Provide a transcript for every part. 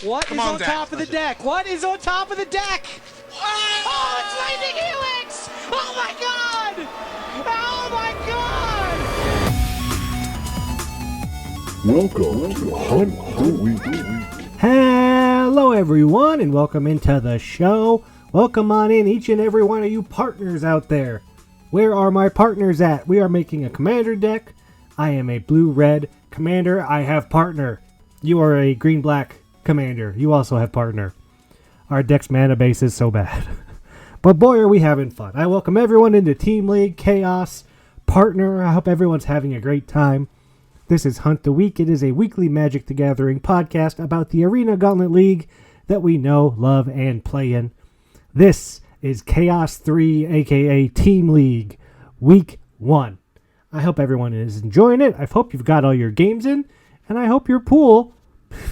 What is on top of the deck? What is on top of the deck? Oh, it's Lightning Helix! Oh my god! Oh my god! Welcome to Hunt the Week. Hello everyone and welcome into the show. Welcome on in, each and every one of you partners out there. Where are my partners at? We are making a commander deck. I am a blue-red commander. I have partner. You are a green-black commander. You also have partner. Our deck's mana base is so bad. But boy, are we having fun. I welcome everyone into Team League, Chaos, Partner. I hope everyone's having a great time. This is Hunt the Week. It is a weekly Magic the Gathering podcast about the Arena Gauntlet League that we know, love, and play in. This is Chaos 3, aka Team League, Week 1. I hope everyone is enjoying it. I hope you've got all your games in, and I hope your pool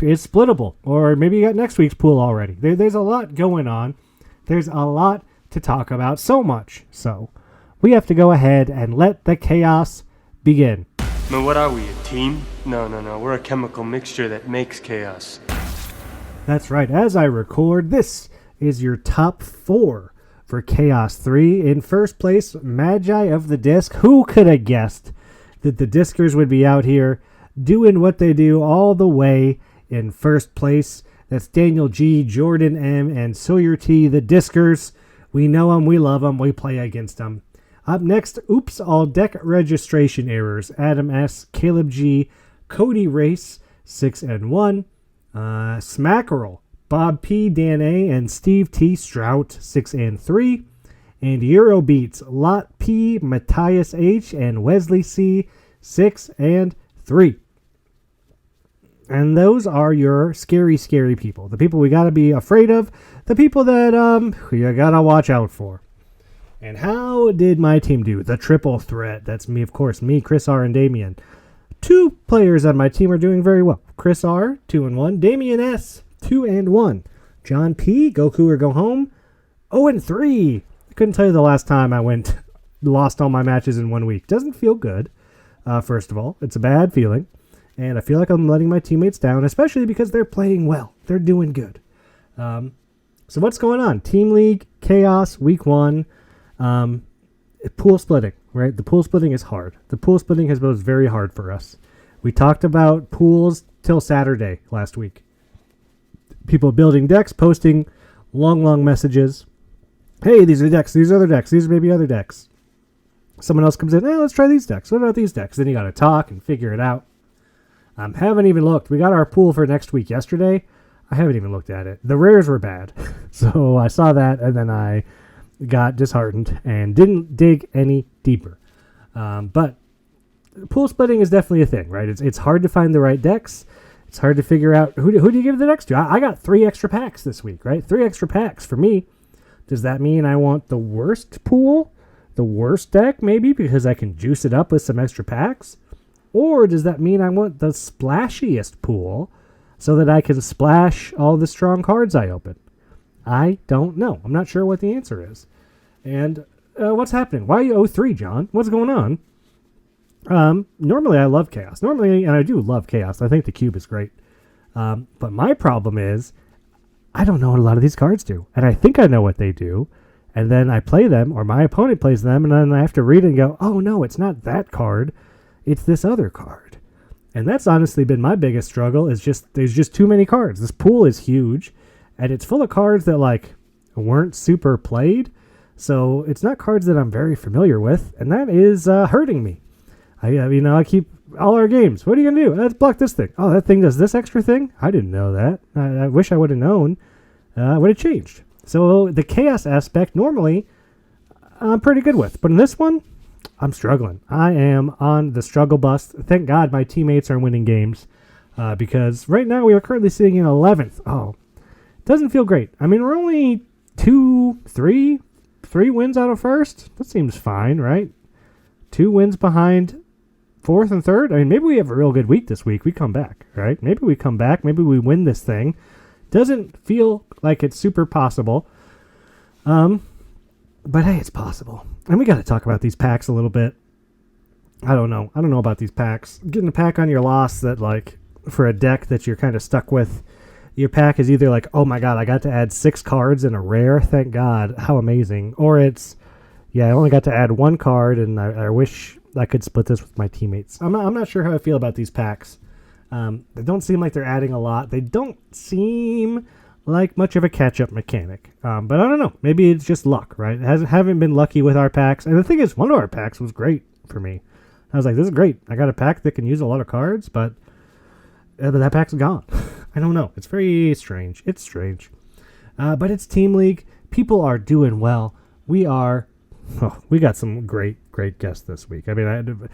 is splittable. Or maybe you got next week's pool already. There's a lot going on. There's a lot to talk about, so much. So we have to go ahead and let the chaos begin. Man, what are we, a team? No. We're a chemical mixture that makes chaos. That's right. As I record, this is your top 4 for Chaos 3. In first place, Magi of the Disc. Who could have guessed that the Discers would be out here doing what they do all the way in first place? That's Daniel G, Jordan M, and Sawyer T, the Discers. We know them, we love them, we play against them. Up next, Oops, all deck registration errors. Adam S, Caleb G, Cody Race, 6 and 1. Smackerel, Bob P, Dan A, and Steve T Strout, 6 and 3. And Eurobeats, Lotte P, Matthias H, and Wesley C, 6 and 3. And those are your scary people. The people we gotta be afraid of. The people that you gotta watch out for. And how did my team do? The triple threat. That's me, of course. Me, Chris R, and Damien. 2 players on my team are doing very well. Chris R, 2 and 1. Damien S, 2 and 1. John P, Goku or Go Home, 0 and 3. I couldn't tell you the last time I lost all my matches in 1 week. Doesn't feel good, first of all. It's a bad feeling. And I feel like I'm letting my teammates down, especially because they're playing well. They're doing good. So what's going on? Team League, Chaos, Week 1. Pool splitting, right? The pool splitting is hard. The pool splitting has been very hard for us. We talked about pools till Saturday last week. People building decks, posting long messages. Hey, these are decks. These are other decks. These are maybe other decks. Someone else comes in. Hey, let's try these decks. What about these decks? Then you got to talk and figure it out. Haven't even looked. We got our pool for next week yesterday. I haven't even looked at it. The rares were bad. So I saw that and then I got disheartened and didn't dig any deeper. But pool splitting is definitely a thing, right? It's hard to find the right decks. It's hard to figure out who do you give the decks to. I got 3 extra packs this week, right? 3 extra packs for me. Does that mean I want the worst pool? The worst deck, maybe, because I can juice it up with some extra packs? Or does that mean I want the splashiest pool so that I can splash all the strong cards I open? I don't know. I'm not sure what the answer is. And what's happening? Why are you 0-3, John? What's going on? Normally I love Chaos. And I do love Chaos. I think the cube is great. But my problem is I don't know what a lot of these cards do. And I think I know what they do. And then I play them, or my opponent plays them, and then I have to read it and go, oh no, it's not that card. It's this other card. And that's honestly been my biggest struggle, is just there's just too many cards. This pool is huge, and it's full of cards that weren't super played. So it's not cards that I'm very familiar with, and that is hurting me. I keep all our games. What are you going to do? Let's block this thing. Oh, that thing does this extra thing? I didn't know that. I wish I would have known. I would have changed. So the chaos aspect, normally, I'm pretty good with. But in this one, I'm struggling. I am on the struggle bus. Thank God my teammates are winning games. Because right now we are currently sitting in 11th. Oh, doesn't feel great. I mean, we're only 3 wins out of first. That seems fine, right? 2 wins behind 4th and 3rd. I mean, maybe we have a real good week this week. We come back, right? Maybe we come back. Maybe we win this thing. Doesn't feel like it's super possible. But hey, it's possible. And we got to talk about these packs a little bit. I don't know about these packs. Getting a pack on your loss that, for a deck that you're kind of stuck with, your pack is either like, oh my god, I got to add 6 cards in a rare, thank God, how amazing, or it's, yeah, I only got to add 1 card, and I wish I could split this with my teammates. I'm not sure how I feel about these packs. They don't seem like they're adding a lot. They don't seem like much of a catch-up mechanic. But I don't know. Maybe it's just luck, right? Haven't been lucky with our packs. And the thing is, one of our packs was great for me. I was like, this is great. I got a pack that can use a lot of cards, but that pack's gone. I don't know. It's very strange. It's strange. But it's Team League. People are doing well. We got some great guests this week. I mean,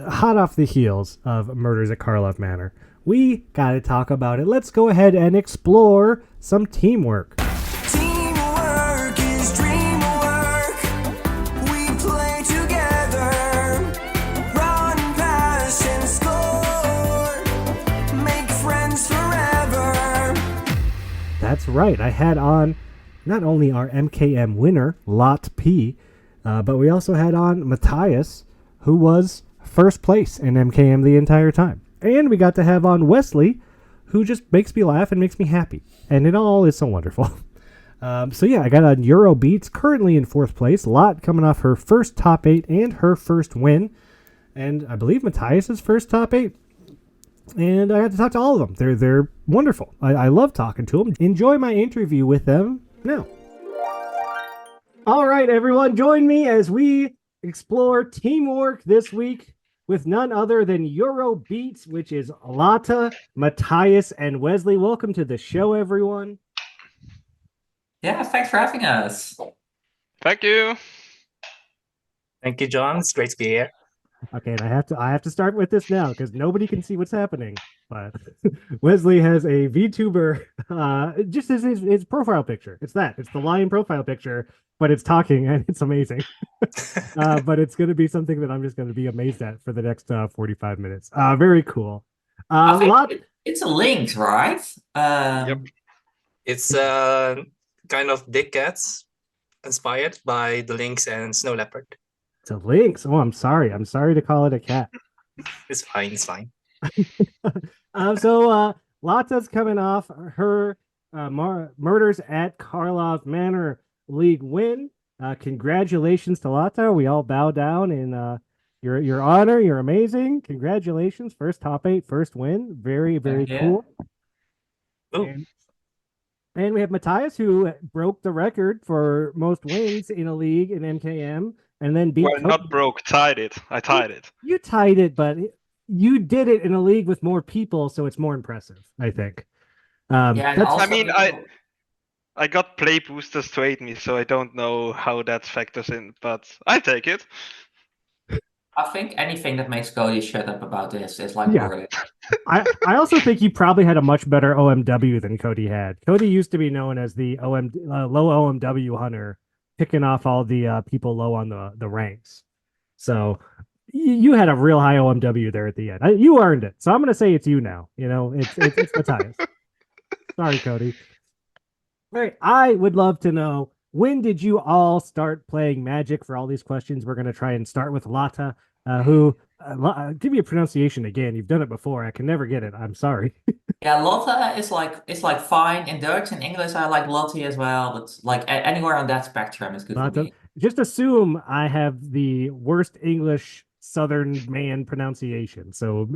hot off the heels of Murders at Karlov Manor, we got to talk about it. Let's go ahead and explore some teamwork. Teamwork is dream work. We play together, run, pass, and score. Make friends forever. That's right. I had on not only our MKM winner, Lotte P, but we also had on Matthias, who was first place in MKM the entire time. And we got to have on Wesley, who just makes me laugh and makes me happy. And it all is so wonderful. So yeah, I got on Eurobeats, currently in 4th place. Lotte coming off her first top 8 and her first win. And I believe Matthias's first top 8. And I got to talk to all of them. They're wonderful. I love talking to them. Enjoy my interview with them now. All right, everyone, join me as we explore teamwork this week with none other than Eurobeats, which is Lotte, Matthias, and Wesley. Welcome to the show, everyone. Yeah, thanks for having us. Thank you. Thank you, John. It's great to be here. Okay, and I have to start with this now because nobody can see what's happening. But Wesley has a VTuber, just as his profile picture. It's the lion profile picture, but it's talking and it's amazing. But it's going to be something that I'm just going to be amazed at for the next 45 minutes. Very cool. I think it's a lynx, right? Yep. It's kind of big cats inspired by the lynx and snow leopard. It's a lynx. Oh, I'm sorry. I'm sorry to call it a cat. It's fine. It's fine. So Lotte's coming off her Murders at Karlov Manor League win. Congratulations to Lotte. We all bow down in your honor. You're amazing. Congratulations. First top 8, first win. Very cool. And we have Matthias, who broke the record for most wins in a league in MKM, and then beat. Well, not broke, tied it. I tied it. You tied it, but you did it in a league with more people, so it's more impressive, I think. I mean, I got play boosters to aid me, so I don't know how that factors in, but I take it. I think anything that makes Cody shut up about this is like Yeah. worth it. I also think he probably had a much better OMW than Cody had. Cody used to be known as the low OMW hunter, picking off all the people low on the ranks. So you had a real high OMW there at the end. You earned it. So I'm going to say it's you now. You know, it's Matthias. Sorry, Cody. All right. I would love to know, when did you all start playing Magic? For all these questions, we're going to try and start with Lotte, who, give me a pronunciation again. You've done it before. I can never get it. I'm sorry. Yeah, Lotte is like fine in Dutch and English. I like Lotte as well, but like anywhere on that spectrum is good for Lotte. me. Just assume I have the worst English Southern man pronunciation. So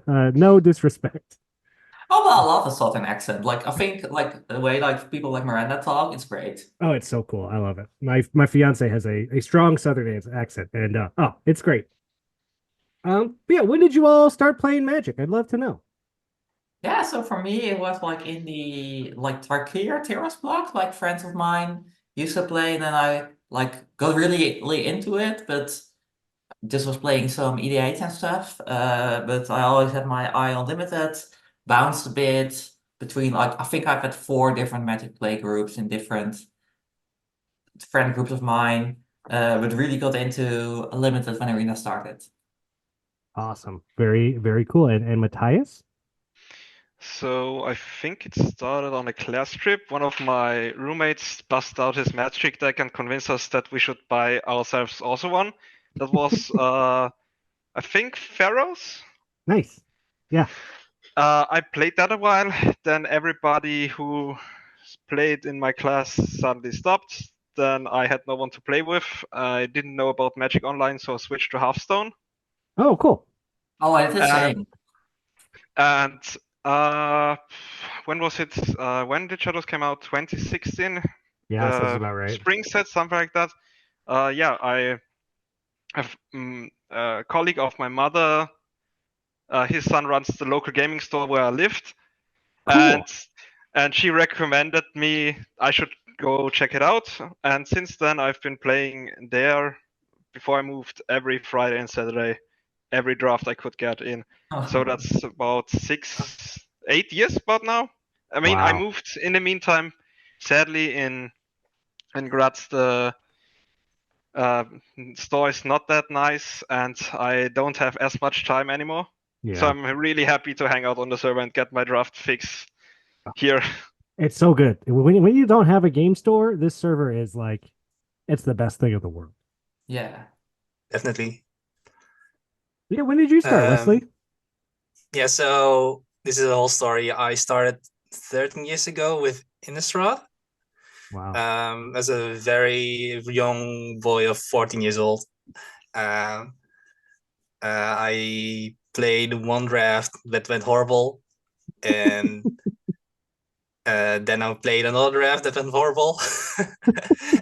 no disrespect. Oh well, I love the Southern accent. Like I think like the way like people like Miranda talk, it's great. Oh, it's so cool. I love it. My fiance has a strong Southern accent, and it's great. But yeah, when did you all start playing Magic? I'd love to know. Yeah, so for me it was like in the like Tarkir Terrace block, like friends of mine used to play, and then I like got really into it, but just was playing some EDH and stuff. But I always had my eye on limited, bounced a bit between like I think I've had 4 different Magic play groups in different friend groups of mine, but really got into limited when Arena started. Awesome. Very cool. And Matthias? So I think it started on a class trip. One of my roommates busted out his Magic deck and convinced us that we should buy ourselves also one. That was, I think, Pharaohs? Nice. Yeah. I played that a while. Then everybody who played in my class suddenly stopped. Then I had no one to play with. I didn't know about Magic Online, so I switched to Hearthstone. Oh, cool. Oh, it's the And- same. And when was it? When did Shadows came out? 2016. Yeah, sounds about right. Spring set, something like that. Yeah, I have a colleague of my mother. His son runs the local gaming store where I lived, Cool. and she recommended me I should go check it out. And since then, I've been playing there. Before I moved, every Friday and Saturday, every draft I could get in. So that's about 8 years about now. I mean, I Wow. moved in the meantime. Sadly, in Graz, the store is not that nice, and I don't have as much time anymore. Yeah. So I'm really happy to hang out on the server and get my draft fix here. It's so good. When you don't have a game store, this server is like, it's the best thing in the world. Yeah. Definitely. Yeah, when did you start, Wesley? Yeah, so this is a whole story. I started 13 years ago with Innistrad. Wow. As a very young boy of 14 years old. I played one draft that went horrible, and then I played another draft that went horrible,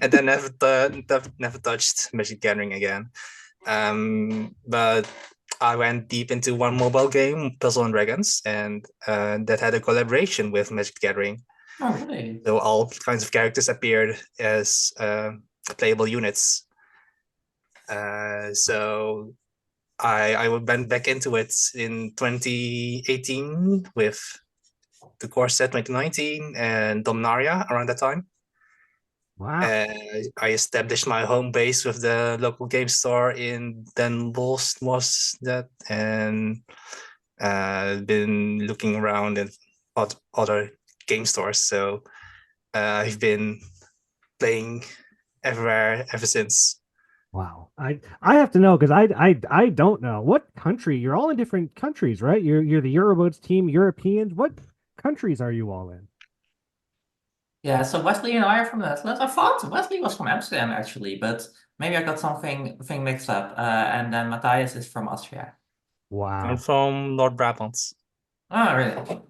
and then never touched Magic Gathering again. But I went deep into one mobile game, Puzzle and Dragons, and that had a collaboration with Magic Gathering. Oh, really? So all kinds of characters appeared as playable units. So I went back into it in 2018 with the core set 2019 and Dominaria around that time. Wow. I established my home base with the local game store in Den Bosch, was that, and been looking around at other game stores. So I've been playing everywhere ever since. Wow. I have to know because I don't know what country. You're all in different countries, right? You're the Euroboats team, Europeans. What countries are you all in? Yeah, so Wesley and I are from the Netherlands. I thought Wesley was from Amsterdam actually, but maybe I got something mixed up. And then Matthias is from Austria. Wow. I'm from North Brabant. Oh, really?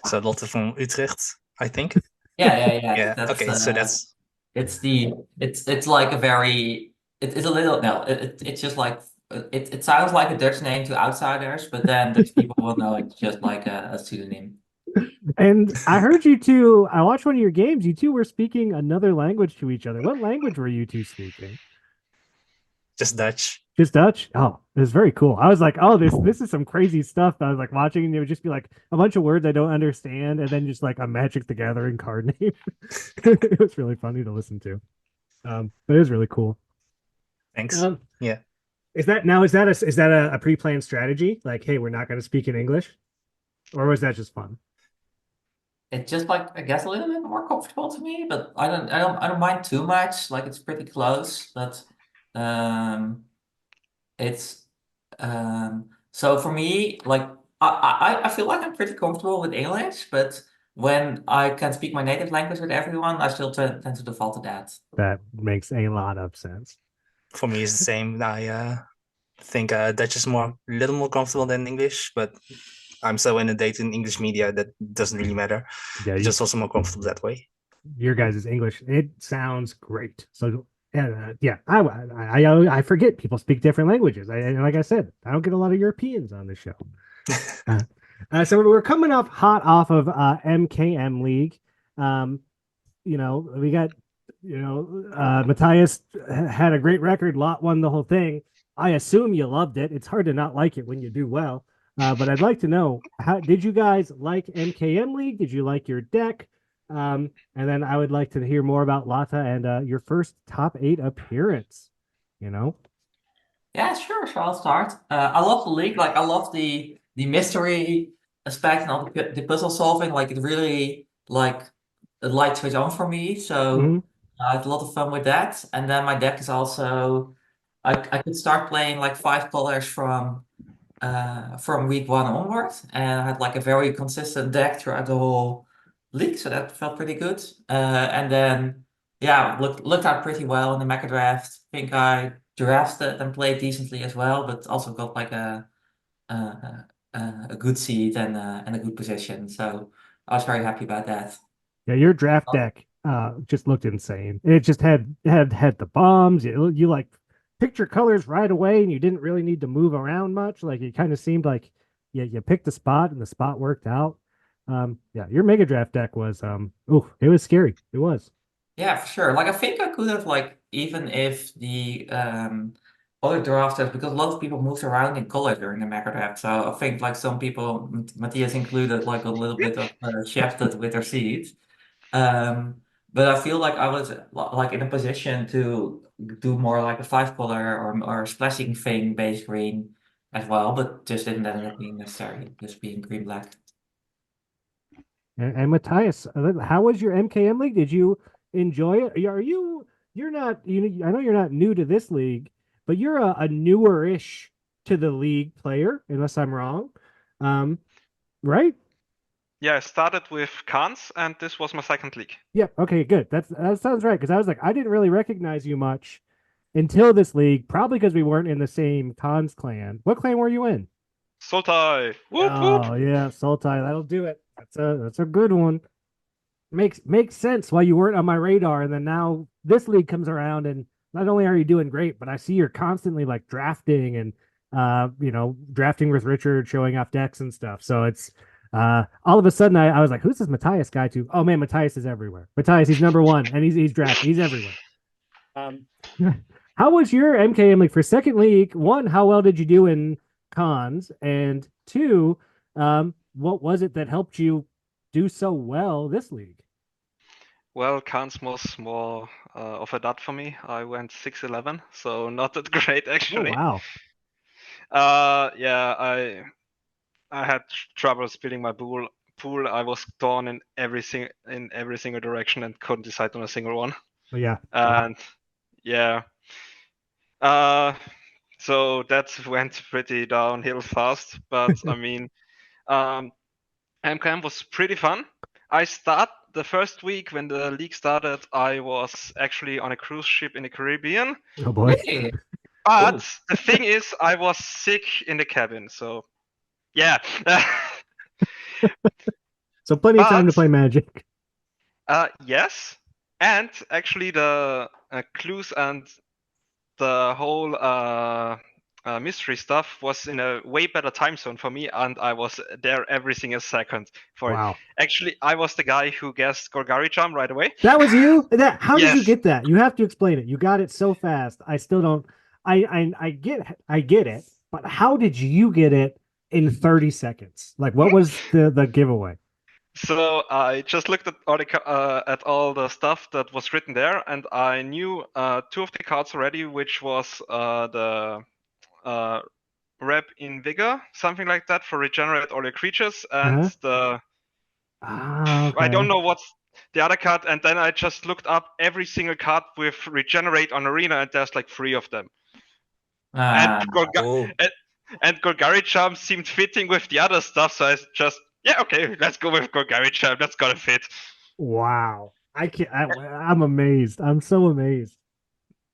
So Lotte from Utrecht, I think. Yeah. Yeah. That's, Okay, so that's it's like a very it's a little no it's just like it sounds like a Dutch name to outsiders, but then Dutch people will know it's just like a pseudonym. And I heard you two, I watched one of your games. You two were speaking another language to each other. What language were you two speaking? just Dutch. Just Dutch? Oh, it was very cool. I was like, oh, this is some crazy stuff. I was like watching, and it would just be like a bunch of words I don't understand, and then just like a Magic the Gathering card name. It was really funny to listen to. But it was really cool. Thanks. Yeah. Is that a pre-planned strategy? Like, hey, we're not going to speak in English, or was that just fun? It's just like I guess a little bit more comfortable to me, but I don't mind too much. Like it's pretty close, but it's so for me, like I feel like I'm pretty comfortable with English, but when I can speak my native language with everyone, I still tend to default to that. That makes a lot of sense. For me, it's the same. I think Dutch is a little more comfortable than English, but I'm so inundated in English media that doesn't really matter. Yeah, It's just also more comfortable that way. Your guys' English, it sounds great. So yeah, I forget people speak different languages. And like I said, I don't get a lot of Europeans on the show. So we're coming up hot off of MKM League. We got Matthias had a great record. Lot won the whole thing. I assume you loved it. It's hard to not like it when you do well. But I'd like to know, how did you guys like MKM League? Did you like your deck? And then I would like to hear more about Lotte and your first top 8 appearance. Yeah, sure. So I'll start. I love the league. Like I love the mystery aspect and all the puzzle solving. Like it really like the light switch on for me. So I had a lot of fun with that. And then my deck is also I could start playing like 5 colors from from week one onward, and I had like a very consistent deck throughout the whole league, so that felt pretty good. And then yeah, looked out pretty well in the Mega Draft. I think I drafted and played decently as well, but also got like a, a good seed and a good position. So I was very happy about that. Yeah, your draft deck just looked insane. It just had the bombs. You like picked your colors right away, and you didn't really need to move around much. Like it kind of seemed like you picked a spot, and the spot worked out. Yeah, your Mega Draft deck was it was scary. It was. Yeah, for sure. Like I think I could have like even if the other drafters because a lot of people moved around in color during the macro draft. So I think like some people, Matthias included, like a little bit of shafted with their seeds. Um, but I feel like I was like in a position to do more like a five color or splashing thing base green as well, but just didn't end up being necessary, just being green black. And Matthias, how was your MKM league? Did you enjoy it? You're not I know you're not new to this league, but you're a newer-ish to the league player, unless I'm wrong. Right? Yeah, I started with Khans, and this was my second league. Yep. Okay, good. That sounds right. Because I was like, I didn't really recognize you much until this league, probably because we weren't in the same Cons clan. What clan were you in? Sultai! Whoop Oh whoop! yeah, Sultai. That'll do it. That's a good one. Makes sense why you weren't on my radar, and then now this league comes around, and not only are you doing great, but I see you're constantly like drafting and drafting with Richard, showing off decks and stuff. So it's all of a sudden I was like, who's this Matthias guy to? Oh man, Matthias is everywhere. Matthias, he's number one, and he's drafting, he's everywhere. How was your MKM league for second league? One, how well did you do in cons? And two, what was it that helped you do so well this league? Well, Khans was more of a dud for me. I went 6-11, so not that great Oh actually. wow. Yeah, I had trouble spilling my pool. I was torn in every single direction and couldn't decide on a single one. Oh yeah. And yeah, so that went pretty downhill fast. But I mean, MKM was pretty fun. The first week when the league started, I was actually on a cruise ship in the Caribbean. Oh boy. Really? But the thing is, I was sick in the cabin, so yeah. So plenty of time to But- play Magic. Yes, and actually the clues and the whole mystery stuff was in a way better time zone for me, and I was there every single second for Wow. it. Actually, I was the guy who guessed Golgari Charm right away. That was you? How did you Yes. get that? You have to explain it. You got it so fast. I still don't. I get it, but how did you get it in 30 seconds? Like, what was the giveaway? So I just looked at all the stuff that was written there, and I knew two of the cards already, which was the Rep in Vigor, something like that, for regenerate all your creatures, and the I don't know what's the other card, and then I just looked up every single card with regenerate on Arena, and there's like 3 of them. And Golgari Charm seemed fitting with the other stuff, so I just okay, let's go with Golgari Charm. That's gonna fit. Wow. I'm amazed. I'm so amazed.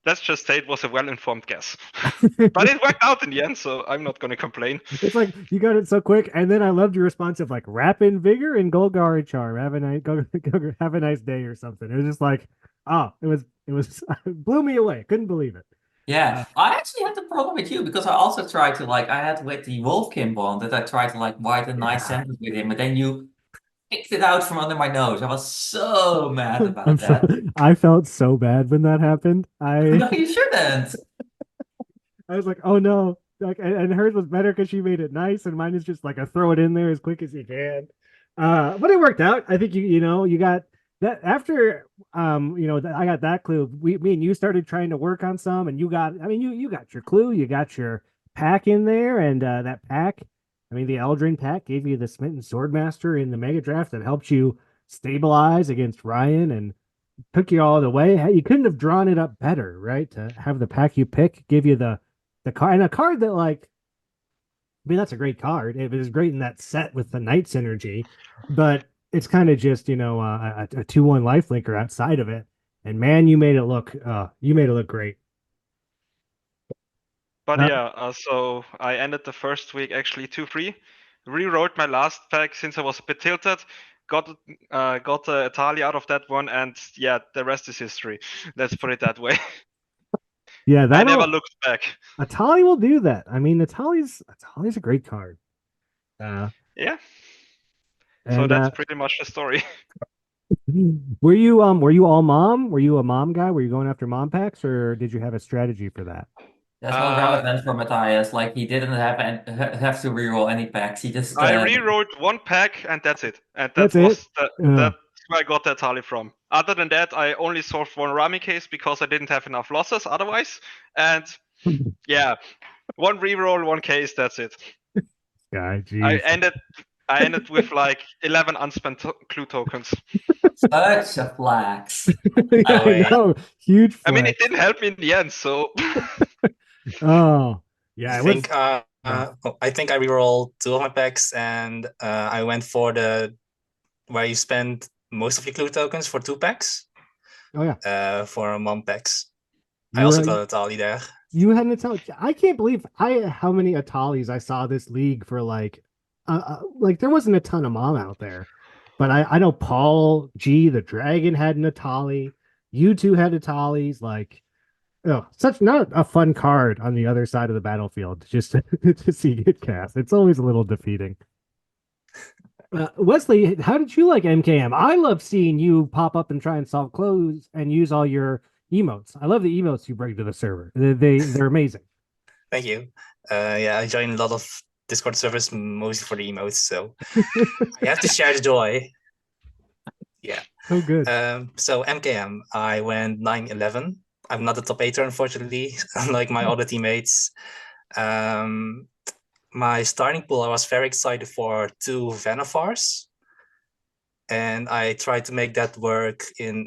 Let's just say it was a well-informed guess. But it worked out in the end, so I'm not gonna complain. It's like you got it so quick, and then I loved your response of like Rapid Vigor and Golgari Charm. Have a nice day or something. It was just like, it was it blew me away. Couldn't believe it. Yeah, I actually had the problem with you because I also tried to I had with the Wolfkin bond that I tried to write a nice sentence with him, but then you picked it out from under my nose. I was so mad about that. I felt so bad when that happened. No, you shouldn't. I was like, oh no. And hers was better because she made it nice, and mine is just like a throw it in there as quick as you can. But it worked out. I think you got that after I got that clue. Me and you started trying to work on some, and you got your clue, you got your pack in there, and that pack, the Eldrin pack gave you the Smitten Swordmaster in the Mega Draft that helped you stabilize against Ryan and took you all the way. You couldn't have drawn it up better, right? To have the pack you pick give you the card, and a card that mean, that's a great card. It was great in that set with the Knight synergy, but it's kind of just, a 2-1 lifelinker outside of it. And man, you made it look great. But Uh, yeah, so I ended the first week actually 2-3. Rewrote my last pack since I was a bit tilted. Got the Atali out of that one, and yeah, the rest is history. Let's put it that way. yeah, I never looked back. Atali will do that. I mean, Atali's a great card. Yeah. And So that's pretty much the story. were you all mom? Were you a mom guy? Were you going after mom packs, or did you have a strategy for that? That's not relevant for Matthias. Like he didn't have to reroll any packs. He just I rewrote one pack and that's it. And That's that's it? where I got the Atali from. Other than that, I only solved one Rami case because I didn't have enough losses otherwise. And yeah, one reroll, one case, that's it. Guy, geez. I ended with like 11 unspent clue tokens. such a flex. Yeah, I know. Huge flex. I mean, it didn't help me in the end, so. Oh, yeah. I think I rerolled 2 of my packs, and I went for where you spend most of your clue tokens for 2 packs. Oh yeah. For 1 packs. I also got a Atali there. You had an Atali. I can't believe how many Atalis I saw this league for like there wasn't a ton of mom out there, but I know Paul G the Dragon had an Atali. You two had Atalis. Like, such not a fun card on the other side of the battlefield just to see it cast. It's always a little defeating. Wesley, how did you like MKM? I love seeing you pop up and try and solve clues and use all your emotes. I love the emotes you bring to the server. They're amazing. Thank you. Yeah, I joined a lot of Discord servers mostly for the emotes, so I have to share the joy. Yeah. Oh, good. So MKM, I went 9-11. I'm not a top 8er, unfortunately, unlike my other teammates. My starting pool, I was very excited for 2 Vanavars. And I tried to make that work in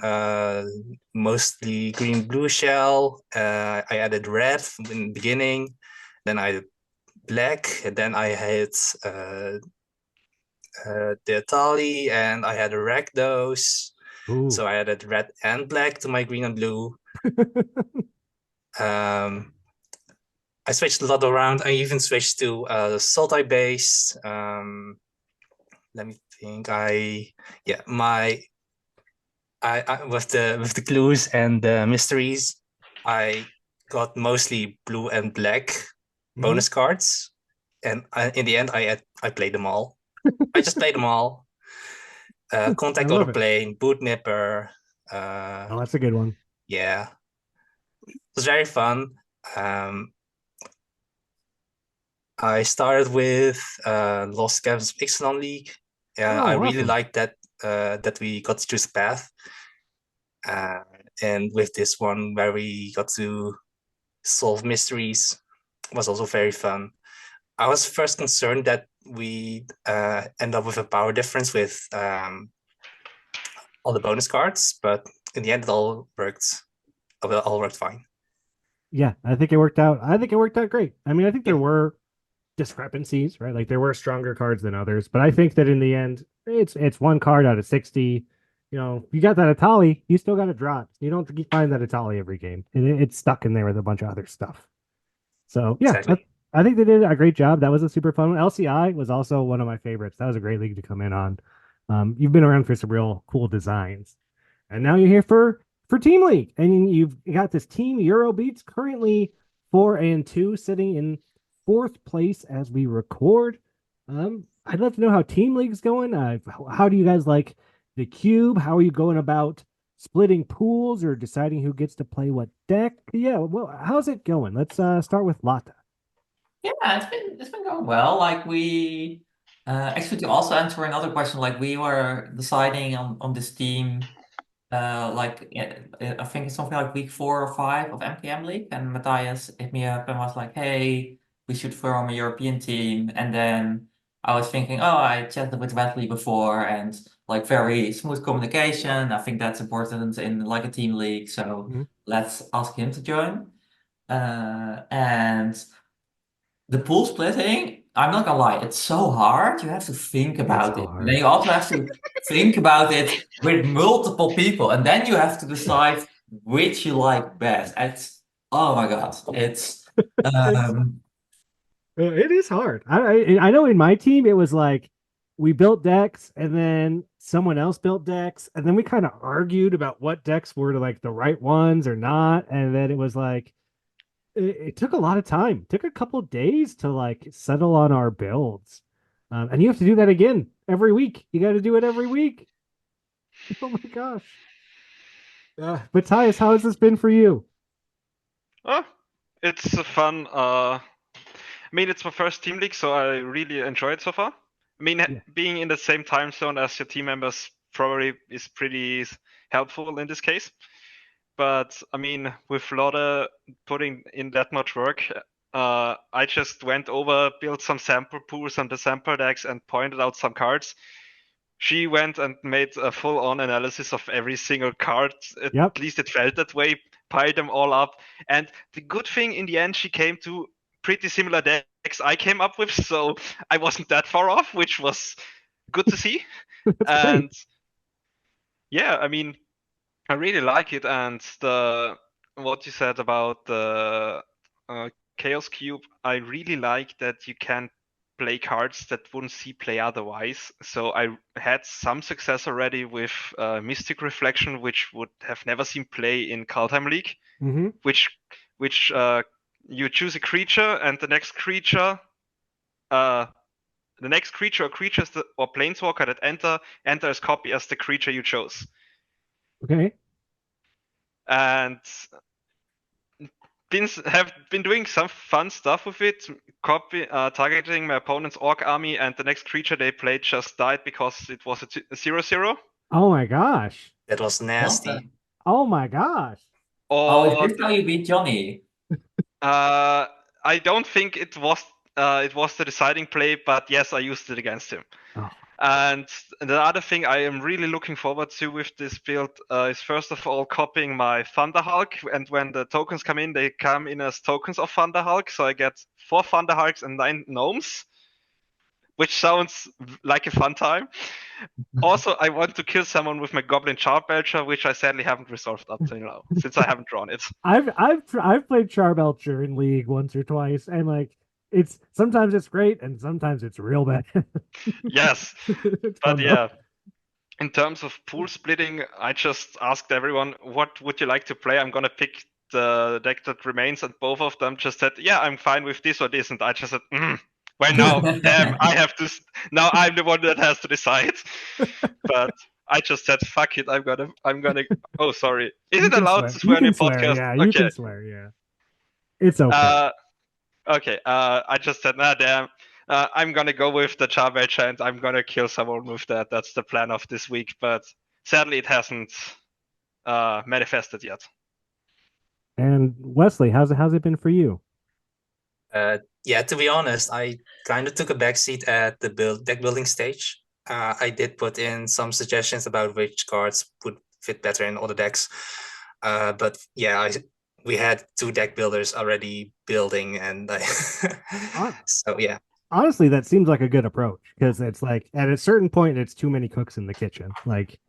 mostly green-blue shell. I added red in the beginning. Then I black, and then I had the Atali, and I had a Rakdos. So I added red and black to my green and blue. I switched a lot around. I even switched to Sultai base. Let me think. I with the clues and the mysteries, I got mostly blue and black bonus cards, and in the end, I played them all. I just played them all. Contact Autoplane, Boot Nipper. That's a good one. Yeah, it was very fun. I started with Lost Cabins Ixalan League. I really liked that we got to choose a path. And with this one where we got to solve mysteries, was also very fun. I was first concerned that we end up with a power difference with all the bonus cards, but in the end it all worked fine. Yeah, I think it worked out. I think it worked out great. I mean, I think there were discrepancies, right? Like there were stronger cards than others, but I think that in the end, it's one card out of 60. You got that Atali, you still got to draw it. You don't find that Atali every game. It's stuck in there with a bunch of other stuff. So yeah, exactly. I think they did a great job. That was a super fun one. LCI was also one of my favorites. That was a great league to come in on. You've been around for some real cool designs, and now you're here for Team League, and you've got this team Eurobeats currently 4-2, sitting in 4th place as we record. I'd love to know how Team League's going. How do you guys like the cube? How are you going about splitting pools or deciding who gets to play what deck? Yeah, well, how's it going? Let's start with Lotte. Yeah, it's been going well. Like we actually, to also answer another question, like we were deciding on this team I think it's something like week 4 or 5 of MKM League, and Matthias hit me up and was like, hey, we should form a European team. And then I was thinking, oh, I chatted with Wesley before, and like very smooth communication. I think that's important in like a team league, so let's ask him to join. And the pool splitting, I'm not gonna lie, it's so hard. You have to think about so it. hard. And then you also have to think about it with multiple people. And then you have to decide which you like best. It's oh my God. It's It's um it is hard. I know in my team it was like we built decks and then someone else built decks and then we kind of argued about what decks were like the right ones or not, and then it was like it took a lot of time. It took a couple days to like settle on our builds. And you have to do that again every week. You got to do it every week. Oh my gosh. Matthias, how has this been for you? Oh, it's a fun. I mean, it's my first team league, so I really enjoy it so far. I mean, Yeah. being in the same time zone as your team members probably is pretty helpful in this case. But I mean, with Lotte putting in that much work, I just went over, built some sample pools on the sample decks, and pointed out some cards. She went and made a full-on analysis of every single card. At Yep. least it felt that way. Piled them all up, and the good thing in the end, she came to pretty similar decks I came up with, so I wasn't that far off, which was good to see. That's And great. yeah, I mean, I really like it, and the what you said about the Chaos Cube, I really like that you can play cards that wouldn't see play otherwise. So I had some success already with Mystic Reflection, which would have never seen play in Kaldheim League, Mm-hmm. which you choose a creature, and the next creature or creatures or planeswalker that enter as copy as the creature you chose. Okay. And have been doing some fun stuff with it, targeting my opponent's orc army, and the next creature they played just died because it was a 0/0. Oh my gosh. That was what the- nasty. Oh my gosh. Oh, is Or this how you beat Johnny? I don't think it was the deciding play, but yes, I used it against him. Oh. And the other thing I am really looking forward to with this build is first of all copying my Thunderhulk, and when the tokens come in, they come in as tokens of Thunderhulk, so I get 4 Thunderhulks and 9 gnomes, which sounds like a fun time. Also, I want to kill someone with my Goblin Charbelcher, which I sadly haven't resolved up to now, since I haven't drawn it. I've played Charbelcher in League once or twice, and like it's sometimes it's great and sometimes it's real bad. Yes, It's but fun, yeah. In terms of pool splitting, I just asked everyone, what would you like to play? I'm gonna pick the deck that remains, and both of them just said, yeah, I'm fine with this or this, and I just said, well, now, damn, I have to. Now I'm the one that has to decide. But I just said, fuck it, I'm gonna. Oh, sorry. Is it allowed to swear You on your can swear, podcast? yeah. Okay. You can swear, yeah. It's okay. Okay. I just said, nah, damn. I'm gonna go with the Charbelcher, and I'm gonna kill someone with that. That's the plan of this week, but sadly it hasn't manifested yet. And Wesley, how's it been for you? Yeah, to be honest, I kind of took a backseat at the deck building stage. I did put in some suggestions about which cards would fit better in other decks. But yeah, we had 2 deck builders already building, and so yeah. Honestly, that seems like a good approach because it's like at a certain point, it's too many cooks in the kitchen. Like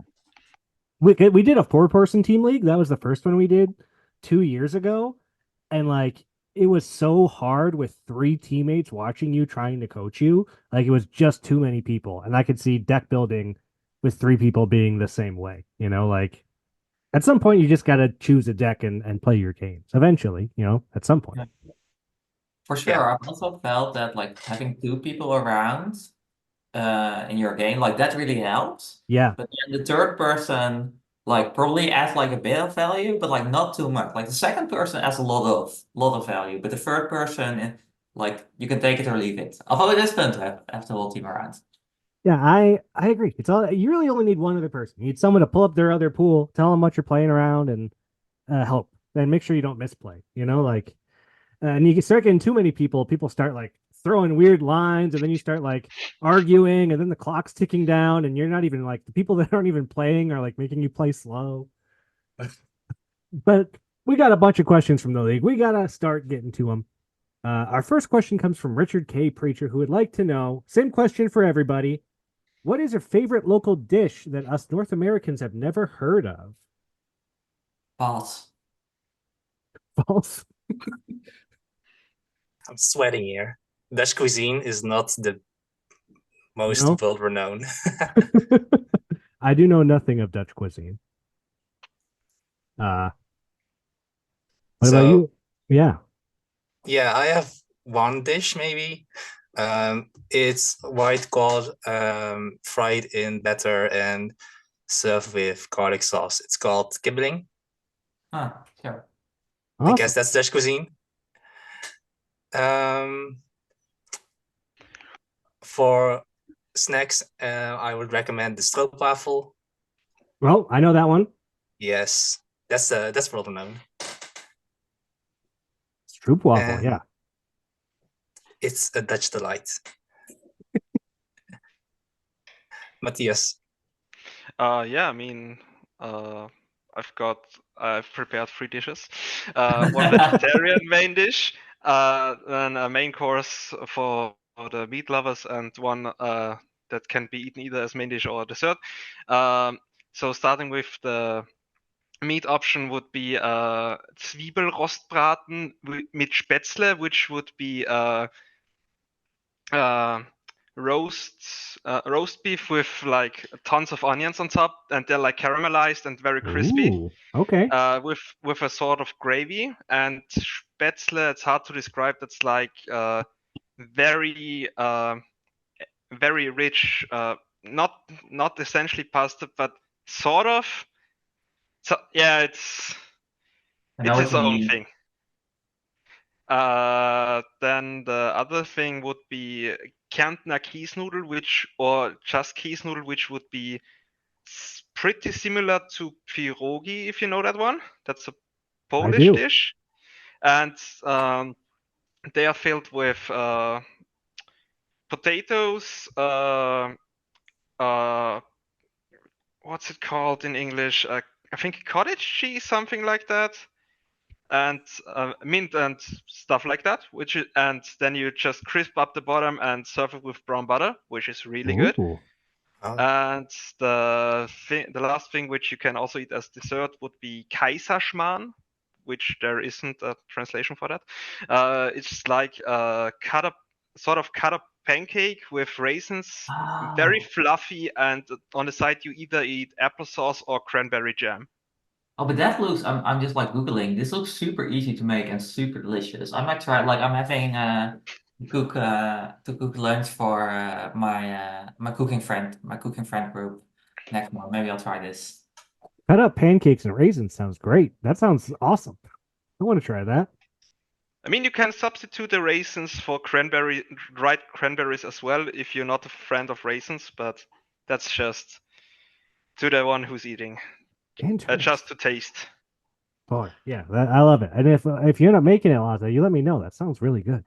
we did a 4-person team league. That was the first one we did 2 years ago, and like it was so hard with 3 teammates watching you trying to coach you. Like it was just too many people, and I could see deck building with 3 people being the same way. Like at some point you just got to choose a deck and play your games. Eventually, at some point. For sure, Yeah. I've also felt that like having 2 people around in your game, like that really helps. Yeah. But then the third person like probably adds like a bit of value, but like not too much. Like the second person adds a lot of value, but the third person, like you can take it or leave it. Although it is fun to have the whole team around. Yeah, I agree. It's all you really only need one other person. You need someone to pull up their other pool, tell them what you're playing around, and help. And make sure you don't misplay. Like, and you can start getting too many people. People start like throwing weird lines, and then you start like arguing, and then the clock's ticking down, and you're not even like the people that aren't even playing are like making you play slow. But we got a bunch of questions from the league. We gotta start getting to them. Our first question comes from Richard K. Preacher, who would like to know, same question for everybody. What is your favorite local dish that us North Americans have never heard of? Pass. False. I'm sweating here. Dutch cuisine is not the most No? world renowned. I do know nothing of Dutch cuisine. What about So you? Yeah. yeah, I have one dish maybe. It's white cod, fried in batter and served with garlic sauce. It's called kibbeling. Huh, sure. I guess Awesome. that's Dutch cuisine. For snacks, I would recommend the stroopwafel. Well, I know that one. Yes, that's world renowned. Stroopwafel, And yeah. it's a Dutch delight. Matthias. Yeah, I mean, I've prepared 3 dishes. One vegetarian main dish, then a main course for the meat lovers, and one that can be eaten either as main dish or dessert. So starting with the meat option would be Zwiebelrostbraten mit Spätzle, which would be roast beef with like tons of onions on top, and they're like caramelized and very crispy. Ooh, okay. With a sort of gravy. And Spätzle, it's hard to describe. That's like very very rich, not essentially pasta, but sort of. So yeah, it's I know what its you own mean. thing. Then the other thing would be Kärntner Kiesnudel, or just Kiesnudel, which would be pretty similar to pierogi, if you know that one. That's a Polish do. dish, and they are filled with potatoes. What's it called in English? I think cottage cheese, something like that, and mint and stuff like that. And then you just crisp up the bottom and serve it with brown butter, which is really good. Ooh. And the last thing, which you can also eat as dessert, would be Kaiserschmarrn, which there isn't a translation for that. It's like a sort of cut up pancake with raisins, very Oh. fluffy, and on the side you either eat applesauce or cranberry jam. Oh, but that looks, I'm just like Googling. This looks super easy to make and super delicious. I might try, like I'm having to cook lunch for my cooking friend group next month. Maybe I'll try this. Cut up pancakes and raisins sounds great. That sounds awesome. I want to try that. I mean, you can substitute the raisins for dried cranberries as well if you're not a friend of raisins, but that's just to the one who's eating, just to taste. Boy, yeah, I love it. And if you end up making it, Lotte, you let me know. That sounds really good.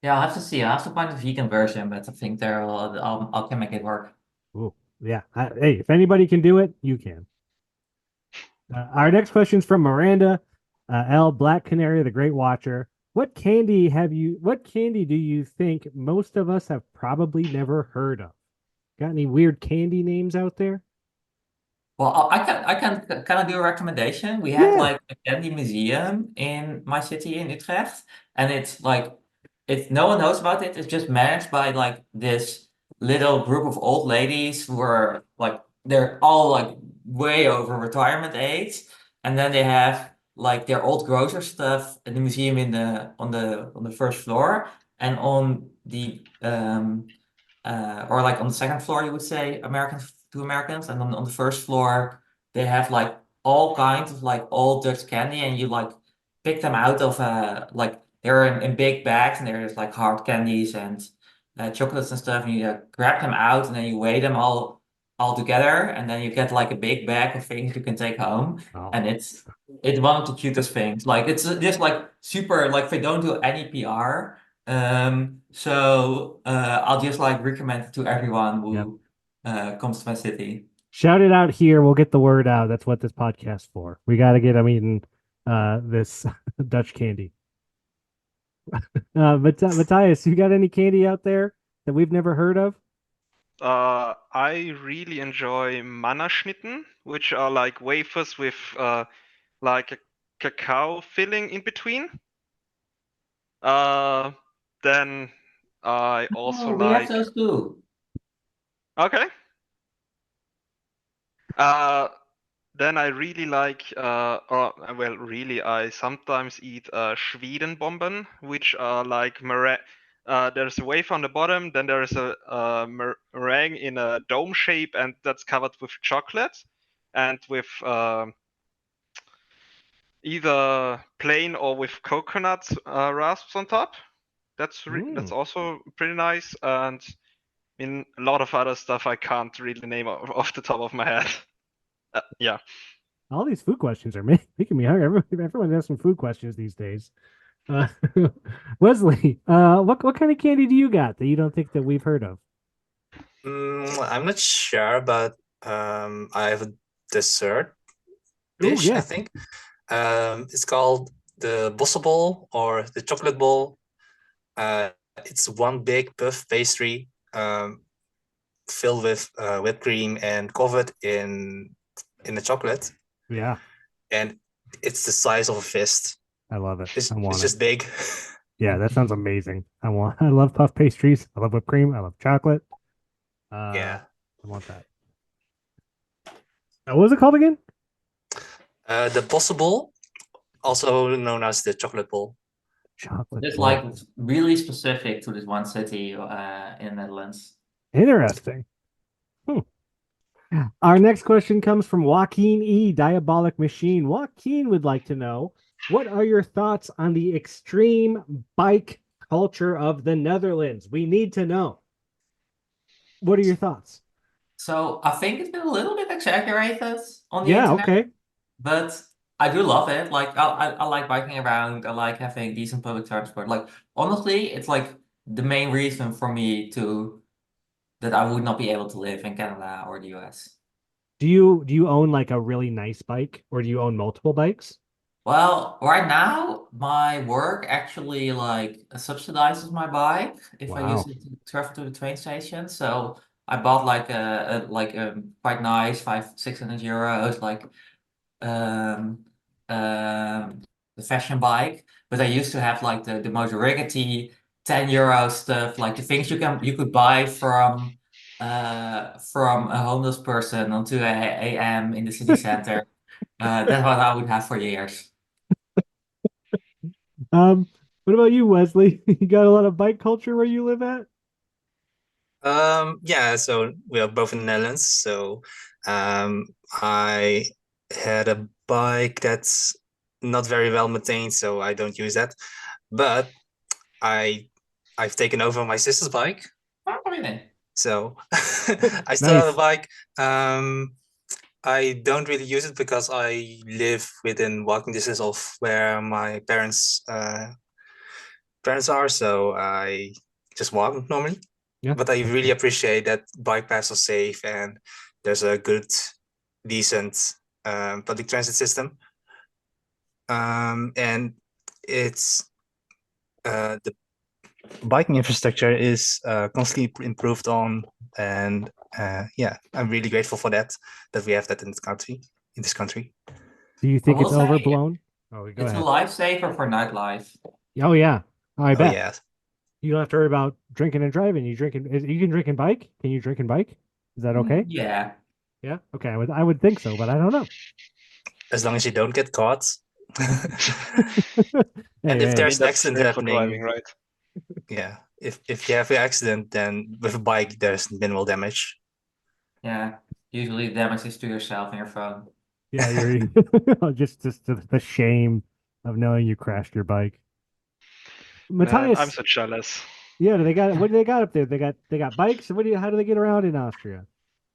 Yeah, I'll have to see. I'll have to find the vegan version, but I think I can make it work. Ooh, yeah. Hey, if anybody can do it, you can. Our next question is from Miranda L. Black Canary, the Great Watcher. What candy do you think most of us have probably never heard of? Got any weird candy names out there? Well, I can kind of do a recommendation. We have like a candy museum in my city in Utrecht, and it's like no one knows about it. It's just managed by like this little group of old ladies who are like they're all like way over retirement age, and then they have like their old grocer stuff in the museum in the on the first floor, and on the or like on the second floor, you would say Americans to Americans, and on the first floor they have like all kinds of like old Dutch candy, and you like pick them out of like they're in big bags, and there's like hard candies and chocolates and stuff, and you grab them out, and then you weigh them all together, and then you get like a big bag of things you can take home, and it's one of the cutest things. Like it's just like super like they don't do any PR. So I'll just like recommend it to everyone who comes to my city. Shout it out here. We'll get the word out. That's what this podcast's for. We got to get them eating this Dutch candy. Matthias, you got any candy out there that we've never heard of? I really enjoy Mannerschnitten, which are like wafers with like a cacao filling in between. Then I also Oh, we have like. those too. Okay. Uh, then I really like, or well, really, I sometimes eat Schwedenbomben, which are like there's a wafer on the bottom, then there is a meringue in a dome shape, and that's covered with chocolate, and with either plain or with coconut rasps on top. That's also pretty nice, and in a lot of other stuff I can't really name off the top of my head. Yeah. All these food questions are making me hungry. Everyone's asking food questions these days. Uh, Wesley, what kind of candy do you got that you don't think that we've heard of? I'm not sure, but I have a dessert Oh dish, I yeah, think. It's called the Bosse Bowl or the chocolate bowl. It's one big puff pastry filled with whipped cream and covered in the chocolate, yeah, and it's the size of a fist. I love it. It's I it's want it. just big. Yeah, that sounds amazing. I love puff pastries. I love whipped cream. I love chocolate. I Yeah. want that. What was it called again? The Bosse Bowl, also known as the chocolate bowl. Chocolate It's bowl. like really specific to this one city in the Netherlands. Interesting. Hmm. Our next question comes from Joaquin E. Diabolic Machine. Joaquin would like to know, what are your thoughts on the extreme bike culture of the Netherlands? We need to know. What are your thoughts? So I think it's been a little bit exaggerated on the Yeah, internet, okay. but I do love it. Like I like biking around. I like having decent public transport. Like honestly, it's like the main reason for me to that I would not be able to live in Canada or the US. Do you own like a really nice bike or do you own multiple bikes? Well, right now, my work actually like subsidizes my bike if I use Wow. it to travel to the train station. So I bought like a quite nice 600 euros like um the fashion bike. But I used to have like the most rickety 10 euro stuff, like the things you could buy from a homeless person on 2 a.m. in the city center. That's what I would have for years. Um, what about you, Wesley? You got a lot of bike culture where you live at? Yeah, so we are both in the Netherlands. So I had a bike that's not very well maintained, so I don't use that. But I I've taken over my sister's bike. Oh, really? So I still have a Nice. bike. I don't really use it because I live within walking distance of where my parents are, so I just walk normally. Yeah, But I that's really good. appreciate that bike paths are safe and there's a good, decent public transit system. And it's the biking infrastructure is constantly improved on, and yeah, I'm really grateful for that we have that in this country. Do you I think will it's say overblown? Oh, go it's a ahead. lifesaver for nightlife. Oh yeah. Oh, I Oh bet. yeah. You don't have to worry about drinking and driving. You can drink and bike? Can you drink and bike? Is that okay? Yeah. Yeah. Okay. I would think so, but I don't know. As long as you don't get caught. Hey, And if I hey. mean, there's an that's accident safe for driving, happening, right? yeah, if you have an accident, then with a bike there's minimal damage. Yeah. Usually damage is to yourself and your phone. Yeah, you're just the shame of knowing you crashed your bike. Man, I'm Matthias, so jealous. yeah, what do they got up there? They got bikes. How do they get around in Austria?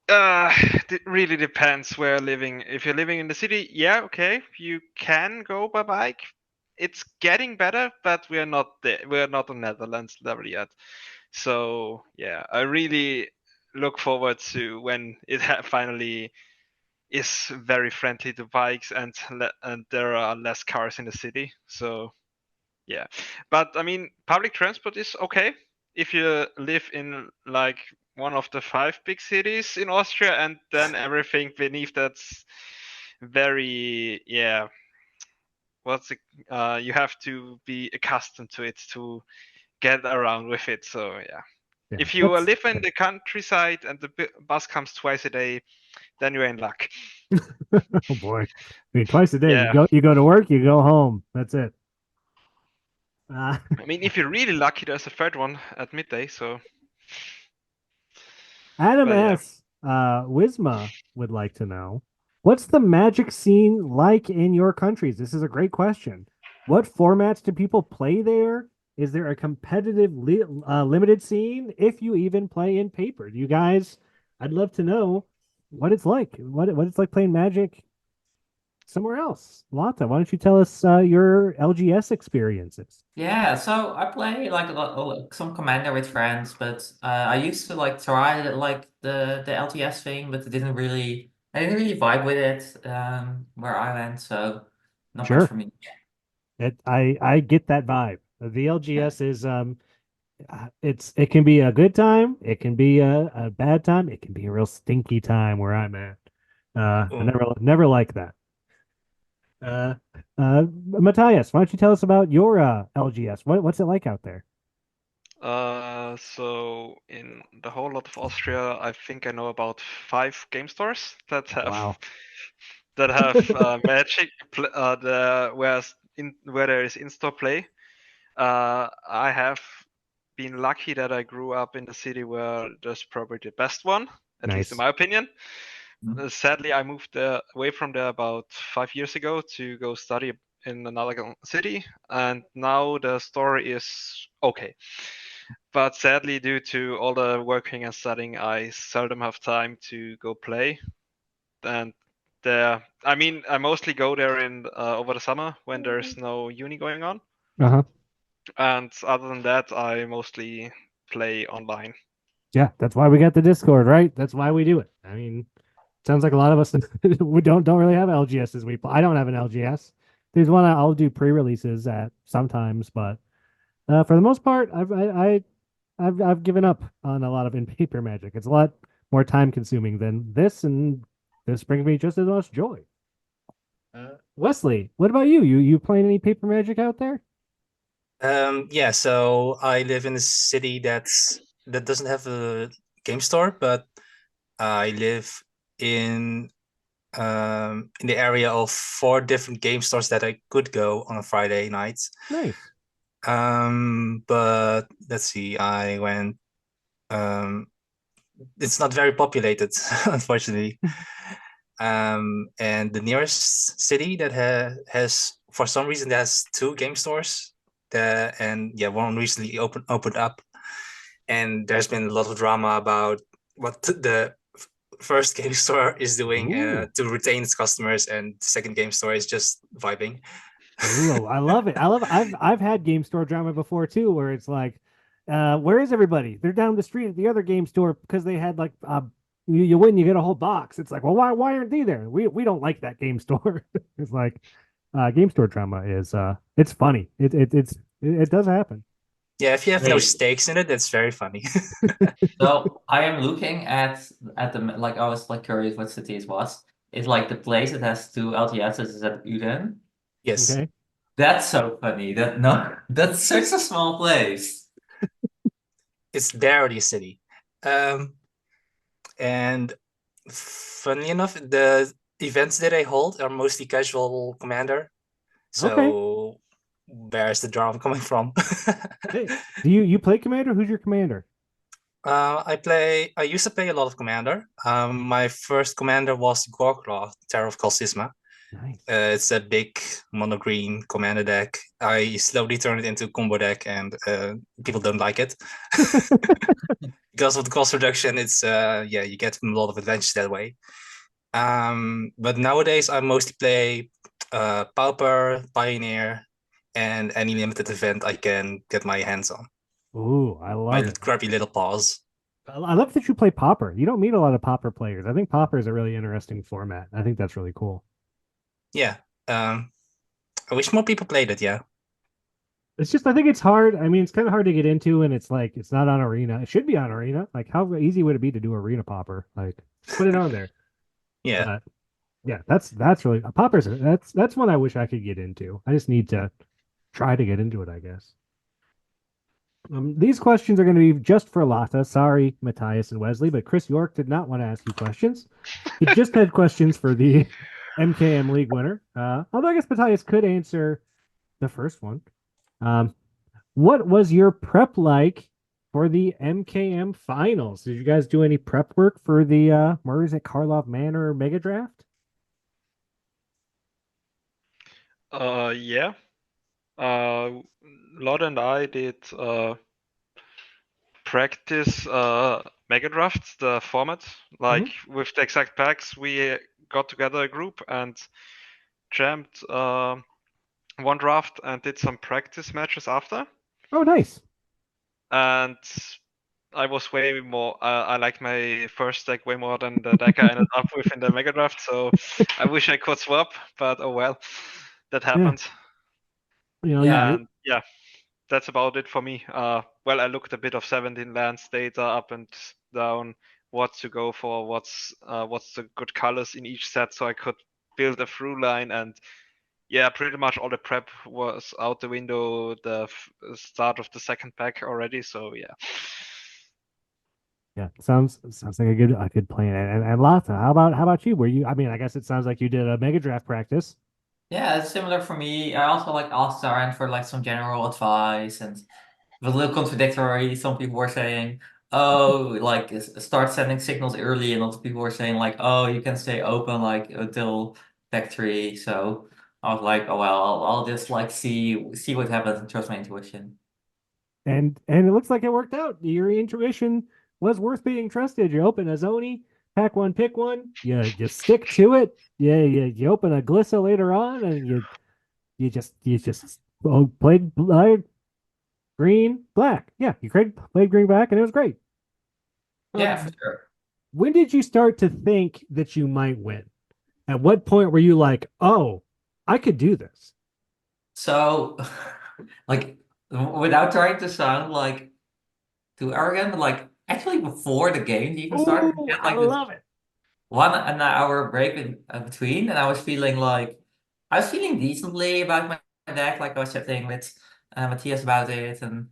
Uh, it really depends where you're living. If you're living in the city, yeah, okay, you can go by bike. It's getting better, but we're not there. We're not on Netherlands level yet. So yeah, I really look forward to when it finally is very friendly to bikes and and there are less cars in the city. So Yeah, but I mean, public transport is okay if you live in like one of the 5 big cities in Austria, and then everything beneath that's very, yeah. What's it? You have to be accustomed to it to get around with it. So yeah, Yeah, if you that's live in the countryside and the bus comes twice a day, then you're in luck. oh boy. I mean, twice a day. Yeah. You go to work, you go home. That's it. I mean, if you're really lucky, there's a third one at midday. So, Adam but yeah. S. Wisma would like to know, what's the Magic scene like in your countries? This is a great question. What formats do people play there? Is there a competitive limited scene? If you even play in paper, you guys, I'd love to know what it's like. What it's like playing Magic somewhere else. Lotte, why don't you tell us your LGS experiences? Yeah, so I play like some Commander with friends, but I used to like try like the LTS thing, but I didn't really vibe with it where I went, so not much Sure. for me. I get that vibe. The LGS is it can be a good time, it can be a bad time, it can be a real stinky time where I'm at. I Oh. never like that. Matthias, why don't you tell us about your LGS? What's it like out there? So in the whole lot of Austria, I think I know about 5 game stores that have Wow. Magic, where there is in-store play. I have been lucky that I grew up in the city where there's probably the best one, at least in Nice. my opinion. Mhm. Sadly, I moved away from there about 5 years ago to go study in another city, and now the store is okay. But sadly, due to all the working and studying, I seldom have time to go play. And I mean, I mostly go there in over the summer when there's no uni going on. Uh-huh. And other than that, I mostly play online. Yeah, that's why we got the Discord, right? That's why we do it. I mean, sounds like a lot of us we don't really have LGSs. I don't have an LGS. There's one I'll do pre-releases at sometimes, but for the most part, I've given up on a lot of in paper Magic. It's a lot more time consuming than this, and this brings me just as much joy. Wesley, what about you? You playing any paper Magic out there? Yeah, so I live in a city that doesn't have a game store, but I live in in the area of 4 different game stores that I could go on a Friday night. Nice. But let's see, I went. It's not very populated, unfortunately. And the nearest city that has for some reason has 2 game stores. And yeah, one recently opened up, and there's been a lot of drama about what the first game store is doing Ooh. to retain its customers, and the second game store is just vibing. Ooh, I love it. I love it. I've had game store drama before too, where it's like, where is everybody? They're down the street at the other game store because they had like you win, you get a whole box. It's like, well, why aren't they there? We don't like that game store. It's like game store drama is it's funny. It does happen. Yeah, if you have no Wait, stakes in it, that's very funny. so I am looking at the like I was like curious what city it was. It's like the place that has 2 LTSs is at Uden. Yes, Okay. That's so funny. That's such a small place. it's barely a city. Um, and funnily enough, the events that I hold are mostly casual commander. Okay. So where's the drama coming from? Hey, do you play commander? Who's your commander? I used to play a lot of commander. My first commander was Gorklaw, Terror of Kalsisma. Nice. It's a big mono green commander deck. I slowly turned it into a combo deck, and people don't like it because of the cost reduction. It's yeah, you get a lot of advantage that way. But nowadays I mostly play Pauper, Pioneer, and any limited event I can get my hands on. Ooh, I My love it. grubby little paws. I love that you play Popper. You don't meet a lot of Popper players. I think Popper is a really interesting format. I think that's really cool. Yeah. I wish more people played it. Yeah. It's just I think it's hard. I mean, it's kind of hard to get into, and it's like it's not on Arena. It should be on Arena. Like, how easy would it be to do Arena Popper? Like, just put it on there. Yeah. But yeah, that's really Poppers. That's one I wish I could get into. I just need to try to get into it, I guess. These questions are going to be just for Lotte. Sorry, Matthias and Wesley, but Chris York did not want to ask you questions. He just had questions for the MKM League winner. Although I guess Matthias could answer the first one. What was your prep like for the MKM finals? Did you guys do any prep work for the Murray's at Karlov Manor Mega Draft? Yeah. Lotte and I did practice Mega Draft, the format. Like with the exact packs, we got together a group and jammed one draft and did some practice matches after. Oh, nice. And I was way more. I like my first deck way more than the deck I ended up with in the Mega Draft. So I wish I could swap, but oh well, that happened. You know, And yeah, that's about it for me. Well, I looked a bit of 17 lands data up and down, what to go for, what's the good colors in each set, so I could build a through line. And yeah, pretty much all the prep was out the window. The start of the second pack already. So yeah. Yeah, sounds like a good plan. And Lotte, how about you? Were you? I mean, I guess it sounds like you did a Mega Draft practice. Yeah, it's similar for me. I also like asked around for like some general advice, and it was a little contradictory. Some people were saying, "Oh, like start sending signals early," and other people were saying like, "Oh, you can stay open like until deck 3." So I was like, "Oh well, I'll just like see what happens and trust my intuition." And it looks like it worked out. Your intuition was worth being trusted. You open a Zoni, pack one, pick one. You stick to it. Yeah, you open a Glissa later on, and you just played green, black. Yeah, you played green, black, and it was great. Yeah, for sure. When did you start to think that you might win? At what point were you like, oh, I could do this? So, like, without trying to sound like too arrogant, but like actually before the game even started, we had I like this love it. 1 hour break in between, and I was feeling decently about my deck. Like I was chatting with Matthias about it, and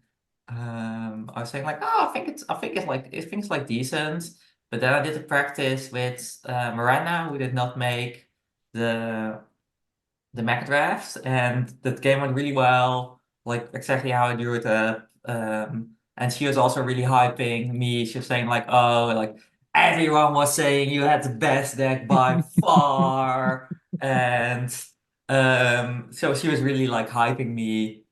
I was saying like, oh, I think it's like decent. But then I did a practice with Miranda, who did not make the Mac draft, and that game went really well, like exactly how I drew it up. And she was also really hyping me. She was saying like, "Oh, like everyone was saying you had the best deck by far," and so she was really like hyping me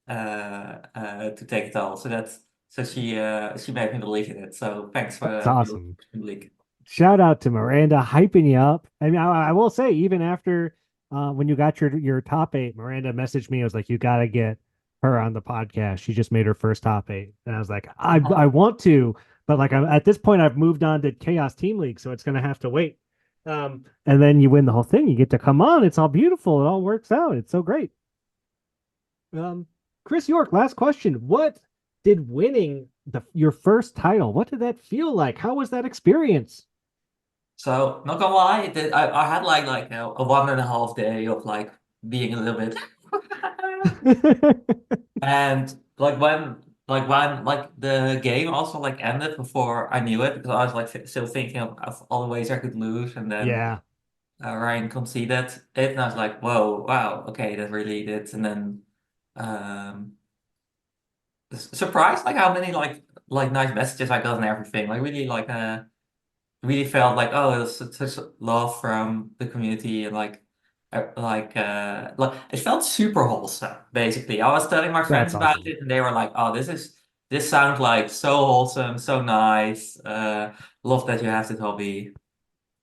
to take it all. So she made me believe in it. So thanks for That's awesome. the leak. Shout out to Miranda hyping you up. I mean, I will say, even after when you got your top 8, Miranda messaged me. I was like, you got to get her on the podcast. She just made her first top 8, and I was like, I want to, but like at this point, I've moved on to Chaos Team League, so it's gonna have to wait. And then you win the whole thing. You get to come on. It's all beautiful. It all works out. It's so great. Chris York, last question. What did winning your first title? What did that feel like? How was that experience? So not gonna lie, I had like a 1.5 day of like being a little bit, and like when the game also like ended before I knew it, because I was like still thinking of all the ways I could lose, and then Yeah, Ryan conceded it, and I was like, whoa, wow, okay, that really did, and then surprised like how many like nice messages I got and everything, like really like really felt like, oh, it was such love from the community, and like it felt super wholesome. Basically, I was telling my friends that's about awesome. it, and they were like, "Oh, this sounds like so wholesome, so nice. Love that you have this hobby."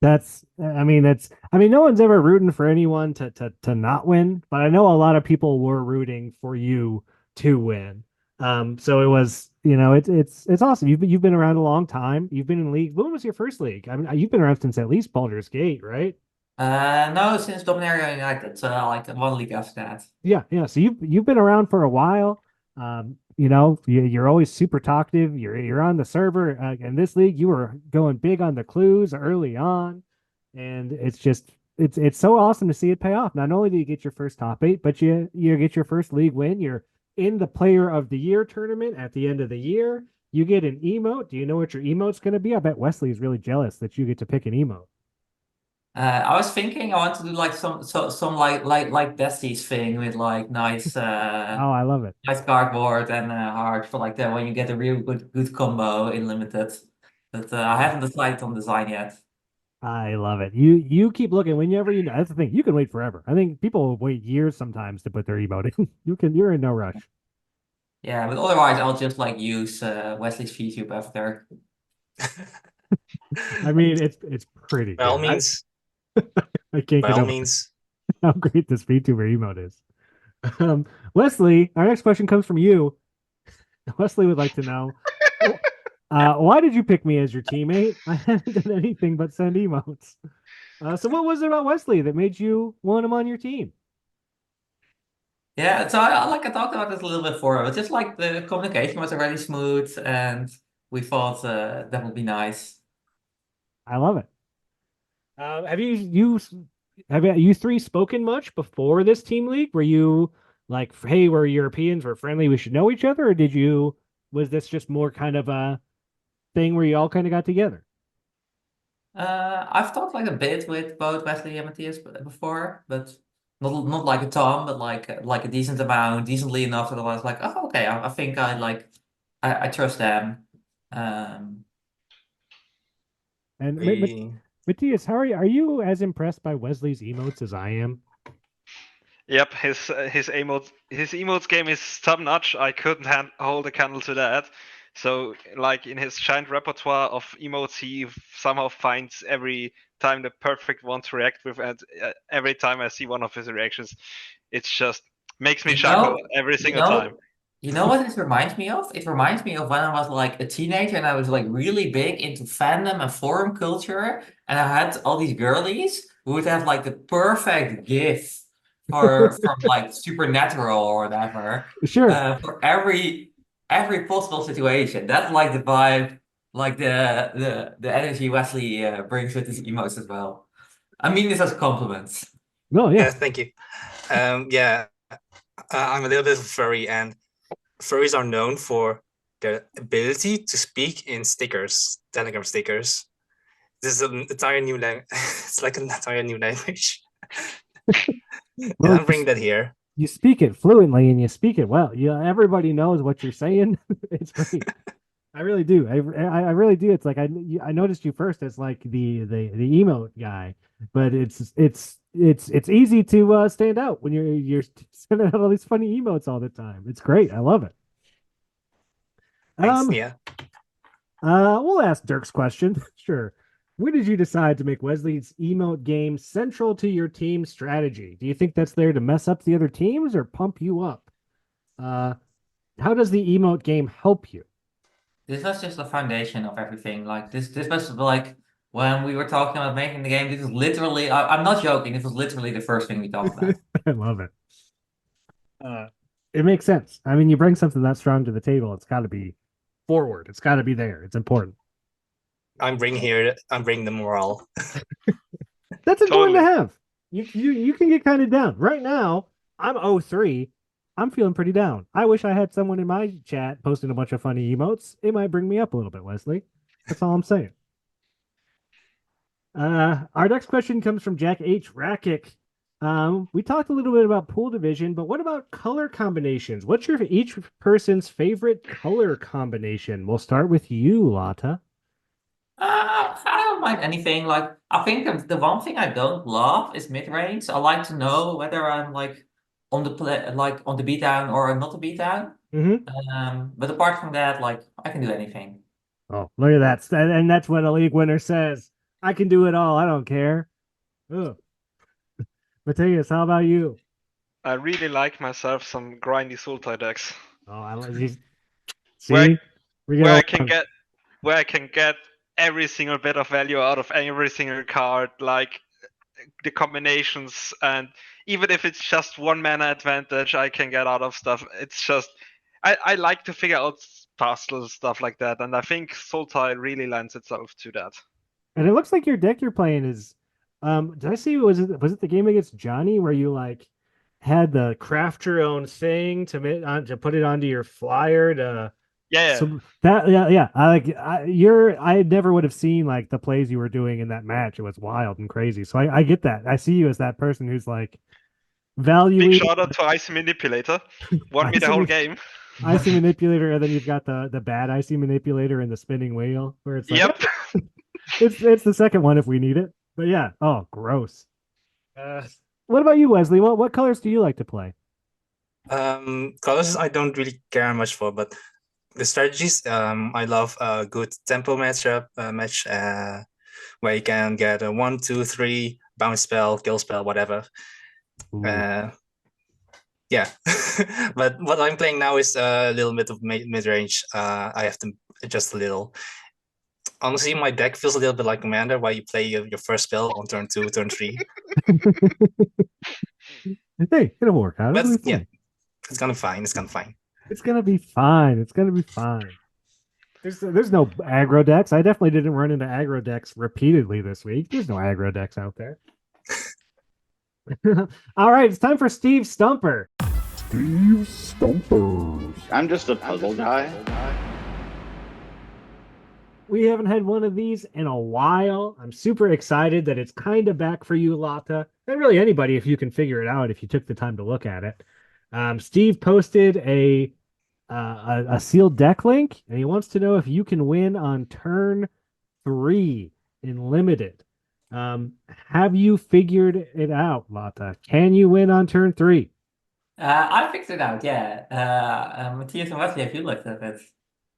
I mean, no one's ever rooting for anyone to not win, but I know a lot of people were rooting for you to win. So it was, it's awesome. You've been around a long time. You've been in league. When was your first league? I mean, you've been around since at least Baldur's Gate, right? No, since Dominaria United, like one league after that. Yeah, yeah. So you've been around for a while. You're always super talkative. You're on the server. In this league, you were going big on the clues early on, and it's so awesome to see it pay off. Not only do you get your first top eight, but you get your first league win. You're in the Player of the Year tournament at the end of the year. You get an emote. Do you know what your emote's going to be? I bet Wesley is really jealous that you get to pick an emote. I was thinking I want to do like some like besties thing with like nice Oh, I love it. nice cardboard and heart for like that when you get a real good combo in limited. But I haven't decided on design yet. I love it. You keep looking whenever you know. That's the thing. You can wait forever. I think people wait years sometimes to put their emote in. You're in no rush. Yeah, but otherwise I'll just like use Wesley's VTube after. I mean, it's pretty By all good. means, I can't by get all over means. how great this VTuber emote is. Wesley, our next question comes from you. Wesley would like to know, why did you pick me as your teammate? I haven't done anything but send emotes. So what was it about Wesley that made you want him on your team? Yeah, so I talked about this a little bit before, but just like the communication was already smooth and we thought that would be nice. I love it. Have you three spoken much before this team league? Were you like, hey, we're Europeans, we're friendly, we should know each other, or was this just more kind of a thing where you all kind of got together? I've talked like a bit with both Wesley and Matthias before, but not like a ton, but like a decent amount, decently enough that I was like, oh, okay, I think I trust them. Um, And We, Matthias, how are you as impressed by Wesley's emotes as I am? Yep, his emotes game is top notch. I couldn't hold a candle to that. So, like in his giant repertoire of emotes, he somehow finds every time the perfect one to react with, and every time I see one of his reactions, it's just makes me you chuckle know, every you single time. know, you know what this reminds me of? It reminds me of when I was like a teenager and I was like really big into fandom and forum culture, and I had all these girlies who would have like the perfect GIF from like Supernatural or whatever, Sure. for every possible situation. That's like the vibe, like the energy Wesley brings with his emotes as well. I mean this as compliments. No, yeah. yeah, thank you. Yeah, I'm a little bit of a furry, and furries are known for their ability to speak in stickers, Telegram stickers. This is an entire new language. It's like an entire new language. And Well, I'm bringing that here. you speak it fluently and you speak it well. Everybody knows what you're saying. It's great. I really do. I really do. It's like I noticed you first as like the emote guy, but it's easy to stand out when you're sending out all these funny emotes all the time. It's great. I love it. Thanks. Um, Yeah. we'll ask Dirk's question. Sure. When did you decide to make Wesley's emote game central to your team strategy? Do you think that's there to mess up the other teams or pump you up? Uh, how does the emote game help you? This was just the foundation of everything. Like this was like when we were talking about making the game. This is literally. I'm not joking. This was literally the first thing we talked about. I love it. Uh, it makes sense. I mean, you bring something that strong to the table, it's got to be forward. It's got to be there. It's important. I'm bringing the morale. That's important to Totally. have. You can get kind of down. Right now, I'm 0-3. I'm feeling pretty down. I wish I had someone in my chat posting a bunch of funny emotes. It might bring me up a little bit, Wesley. That's all I'm saying. Our next question comes from Jack H. Rakic. We talked a little bit about pool division, but what about color combinations? What's your each person's favorite color combination? We'll start with you, Lotte. I don't mind anything. Like I think the one thing I don't love is mid range. I like to know whether I'm like on the play, like on the beatdown or not the beatdown. Mm-hmm. But apart from that, like I can do anything. Oh, look at that. And that's what a league winner says. I can do it all. I don't care. Ugh. Matthias, how about you? I really like myself some grindy Sultai decks Oh, I like these. where See, we get where I along. can get every single bit of value out of every single card, like the combinations, and even if it's just one mana advantage I can get out of stuff. It's just I like to figure out puzzles, stuff like that, and I think Sultai really lends itself to that. And it looks like your deck you're playing is, did I see, was it the game against Johnny where you like had the craft your own thing to put it onto your flyer to Yeah. so that yeah I never would have seen like the plays you were doing in that match. It was wild and crazy. So I get that. I see you as that person who's like Big valuing shout out to Ice Manipulator. Won me the Icy whole Ma- game. Icy Manipulator, and then you've got the bad Icy Manipulator and the spinning wheel where it's like Yep. it's the second one if we need it. But yeah, oh gross. What about you, Wesley? What colors do you like to play? Colors I don't really care much for, but the strategies, I love a good tempo matchup match where you can get a 1, 2, 3 bounce spell, kill spell, whatever. Yeah, but what I'm playing now is a little bit of mid range. I have to adjust a little. Honestly, my deck feels a little bit like Commander, where you play your first spell on turn 2, turn 3. Hey, it'll work out. But It'll be yeah, fine. it's gonna fine. It's gonna fine. It's gonna be fine. It's gonna be fine. There's no aggro decks. I definitely didn't run into aggro decks repeatedly this week. There's no aggro decks out there. All right, it's time for Steve Stumper. Steve Stumpers. I'm just a puzzle guy. We haven't had one of these in a while. I'm super excited that it's kind of back for you, Lotte, and really anybody if you can figure it out if you took the time to look at it. Steve posted a sealed deck link, and he wants to know if you can win on turn 3 in limited. Have you figured it out, Lotte? Can you win on turn 3? I figured it out, yeah. Matthias and Wesley, have you looked at it?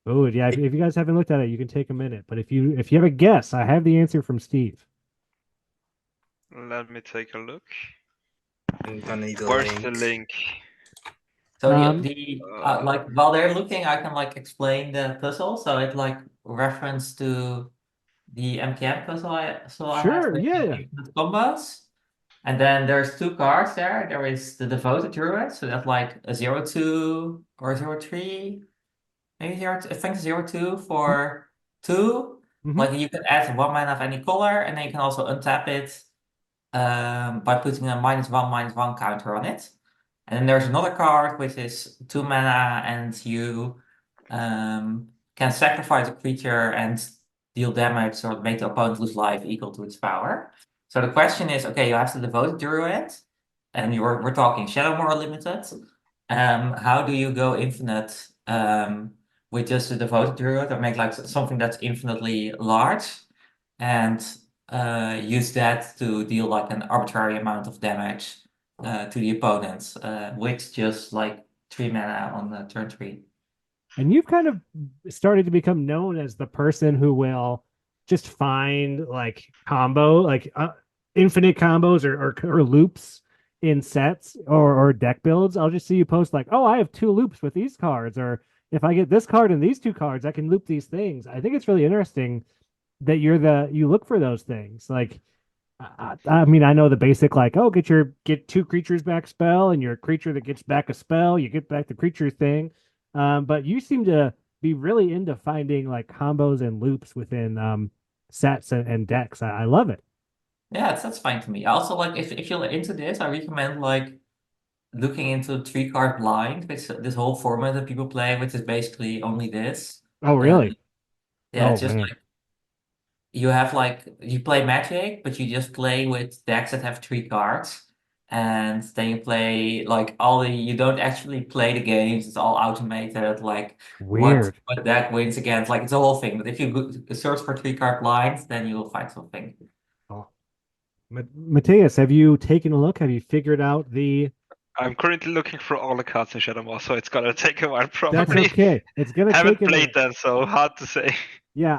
Oh, yeah. If you guys haven't looked at it, you can take a minute. But if you have a guess, I have the answer from Steve. Let me take a look. I'm gonna need a Where's link. the link? So Um, while they're looking, I can like explain the puzzle. So it like reference to the MKM puzzle I had Sure, with yeah. infinite combos. And then there's 2 cards there. There is the Devoted Druid, so that's like a 0/2 or 0/3. Maybe 0, I think 0/2 for 2. Mhm. Like you can add 1 mana of any color, and then you can also untap it by putting a -1/-1 counter on it. And then there's another card which is 2 mana, and you can sacrifice a creature and deal damage or make the opponent lose life equal to its power. So the question is, okay, you have to devote Druid, and we're talking Shadowmoor Limited. How do you go infinite with just a devoted Druid, or make like something that's infinitely large, and use that to deal like an arbitrary amount of damage to the opponents, with just like 3 mana on the turn 3. And you've kind of started to become known as the person who will just find like infinite combos or loops in sets or deck builds. I'll just see you post like, oh, I have 2 loops with these cards, or if I get this card and these 2 cards, I can loop these things. I think it's really interesting that you look for those things. Like, I mean, I know the basic like, oh, get 2 creatures back spell, and your creature that gets back a spell, you get back the creature thing. But you seem to be really into finding like combos and loops within sets and decks. I love it. Yeah, that's fine to me. Also, like if you're into this, I recommend like looking into 3-card blind, which this whole format that people play, which is basically only this. Oh, really? Yeah, Oh, it's just man. like you play Magic, but you just play with decks that have 3 cards. And then you play like you don't actually play the games, it's all automated, like Weird. what deck wins against, like it's a whole thing. But if you search for 3-card blinds, then you will find something. Oh. Matthias, have you taken a look? Have you figured out the I'm currently looking for all the cards in Shadowmoor, so it's gonna take a while probably. That's okay. It's gonna Haven't take a played minute. them, so hard to say. Yeah,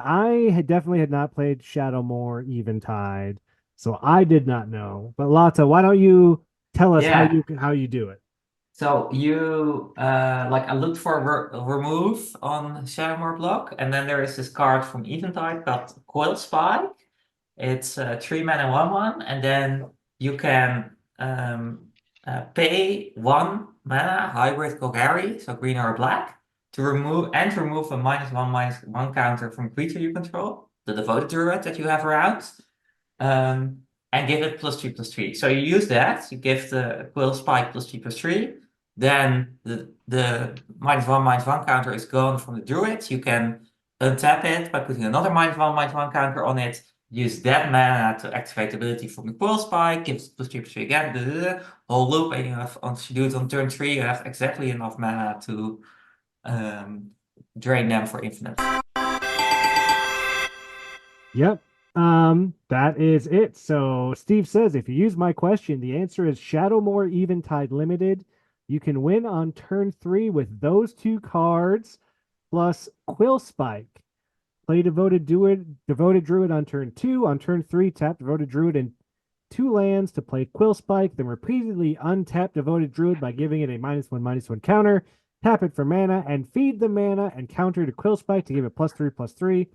definitely had not played Shadowmoor Eventide, so I did not know. But Lotte, why don't you tell us how you do it? So you I looked for remove on Shadowmoor block, and then there is this card from Eventide called Coil Spike. It's 3 mana 1/1, and then you can pay 1 mana hybrid Golgari, so green or black, to remove a -1/-1 counter from creature you control, the devoted druid that you have around, and give it +3/+3. So you use that, you give the Quill Spike +3/+3, then the -1/-1 counter is gone from the druid. You can untap it by putting another -1/-1 counter on it. Use that mana to activate the ability from the Quill Spike, gives +3/+3 again, whole loop, and you have, once you do it on turn 3, you have exactly enough mana to drain them for infinite. Yep. That is it. So Steve says, if you use my question, the answer is Shadowmoor Eventide Limited. You can win on turn 3 with those 2 cards plus Quill Spike. Play Devoted Druid on turn 2. On turn 3, tap Devoted Druid and 2 lands to play Quill Spike. Then repeatedly untap Devoted Druid by giving it a -1/-1 counter. Tap it for mana and feed the mana and counter to Quill Spike to give it +3/+3.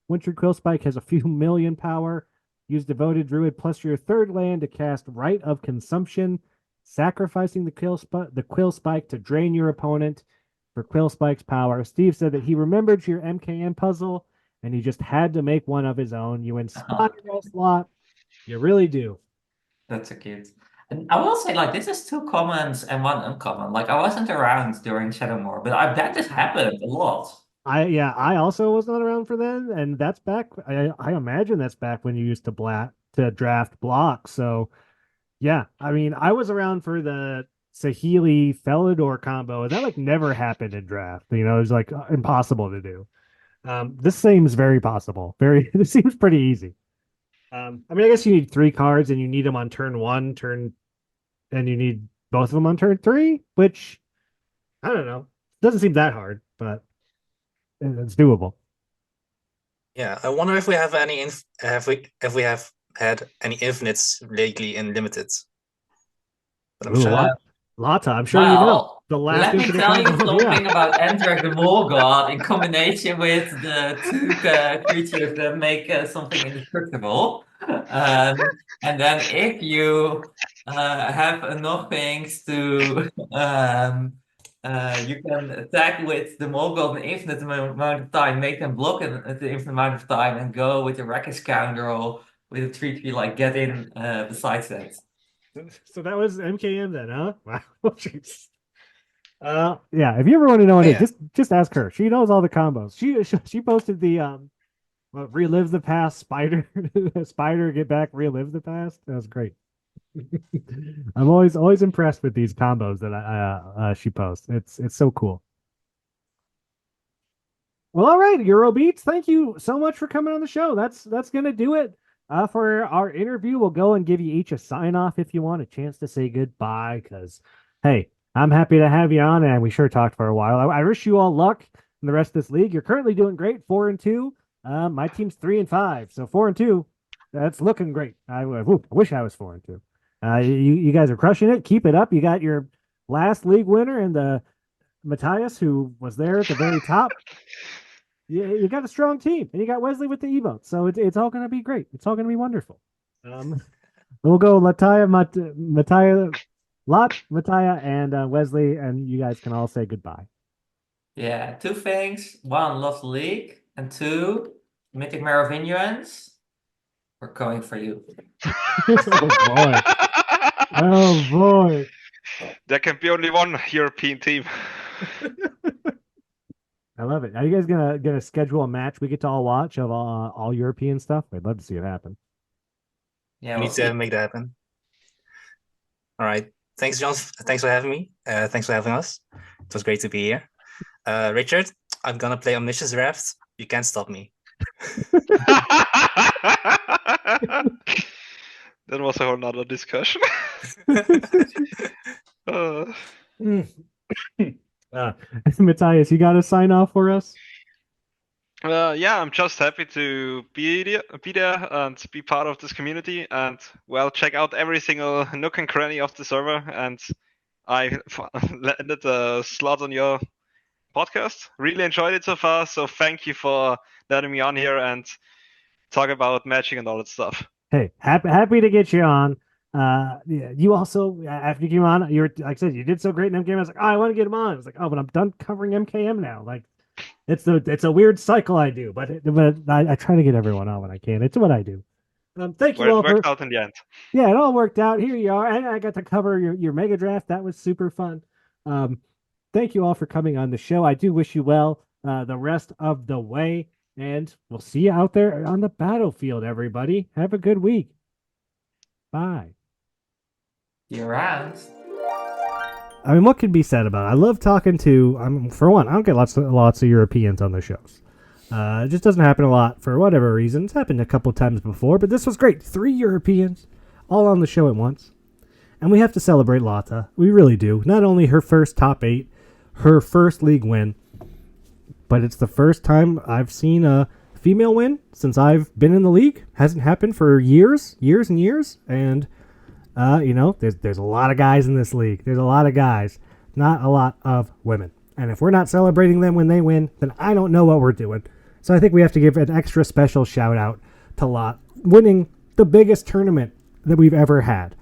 Once your Quill Spike has a few million power, use Devoted Druid plus your 3rd land to cast Rite of Consumption, sacrificing the Quill Spike to drain your opponent for Quill Spike's power. Steve said that he remembered your MKM puzzle and he just had to make one of his own. You inspire us, Lot. You really do. That's so cute. And I will say, like, this is 2 commons and 1 uncommon. Like, I wasn't around during Shadowmoor, but I bet this happened a lot. I also was not around for then, and that's back. I imagine that's back when you used to draft blocks. So yeah, I mean, I was around for the Sahili Felidor combo, and that like never happened in draft. You know, it was like impossible to do. This seems very possible. This seems pretty easy. I mean, I guess you need 3 cards, and you need them on turn 1, and you need both of them on turn 3, which I don't know. Doesn't seem that hard, but it's doable. Yeah, I wonder if we have any if we have had any infinites lately in limited. But I'm Ooh, sure. Lotte, I'm sure you know. Well, The last let me infinite tell you combo, something yeah. about Endrak the Mole God in combination with the 2 creatures that make something indestructible. And then if you have enough things to you can attack with the Mole God an infinite amount of time, make them block the infinite amount of time, and go with the Wreckage Scoundrel with a 3/3 like get in besides that. So that was MKM then, huh? Wow. Jeez. Yeah. If you ever want to know Oh, any, yeah. just ask her. She knows all the combos. She posted the relive the past spider spider get back relive the past. That was great. I'm always impressed with these combos that she posts. It's so cool. Well, all right, Eurobeats, thank you so much for coming on the show. That's gonna do it. For our interview, we'll go and give you each a sign off if you want a chance to say goodbye. Because hey, I'm happy to have you on, and we sure talked for a while. I wish you all luck in the rest of this league. You're currently doing great, 4-2. My team's 3-5, so 4-2. That's looking great. I wish I was 4-2. You guys are crushing it. Keep it up. You got your last league winner and the Matthias, who was there at the very top. You got a strong team, and you got Wesley with the emote, so it's all going to be great. It's all going to be wonderful. We'll go Matthias, Lot, Matthias, and Wesley, and you guys can all say goodbye. Yeah, 2 things. 1, love the league, and 2, Mythic Merovingians. We're going for you. Oh boy! Oh boy! There can be only one European team. I love it. Are you guys gonna schedule a match we get to all watch of all European stuff? I'd love to see it happen. Yeah, We we'll need to see. make that happen. All right. Thanks, John. Thanks for having me. Thanks for having us. It was great to be here. Richard, I'm gonna play Omniscience Draft. You can't stop me. That was a whole nother discussion. Matthias, you got to sign off for us? Yeah, I'm just happy to be there and be part of this community, and well, check out every single nook and cranny of the server. And I landed a slot on your podcast. Really enjoyed it so far. So thank you for letting me on here and talk about Magic and all that stuff. Hey, happy to get you on. Yeah, you also after you came on, you were like I said, you did so great in MKM. I was like, oh, I want to get him on. I was like, oh, but I'm done covering MKM now. Like, it's a weird cycle I do, but I try to get everyone on when I can. It's what I do. Thank Where you it all for worked out in the end. yeah, it all worked out. Here you are, and I got to cover your mega draft. That was super fun. Thank you all for coming on the show. I do wish you well the rest of the way, and we'll see you out there on the battlefield. Everybody, have a good week. Bye. You're around. I mean, what could be said about it? I love talking to. For one, I don't get lots of Europeans on the shows. It just doesn't happen a lot for whatever reason. It's happened a couple times before, but this was great. 3 Europeans all on the show at once. And we have to celebrate Lotte. We really do. Not only her first top 8, her first league win, but it's the first time I've seen a female win since I've been in the league. Hasn't happened for years and years. And, there's a lot of guys in this league. There's a lot of guys, not a lot of women. And if we're not celebrating them when they win, then I don't know what we're doing. So I think we have to give an extra special shout out to Lotte winning the biggest tournament that we've ever had.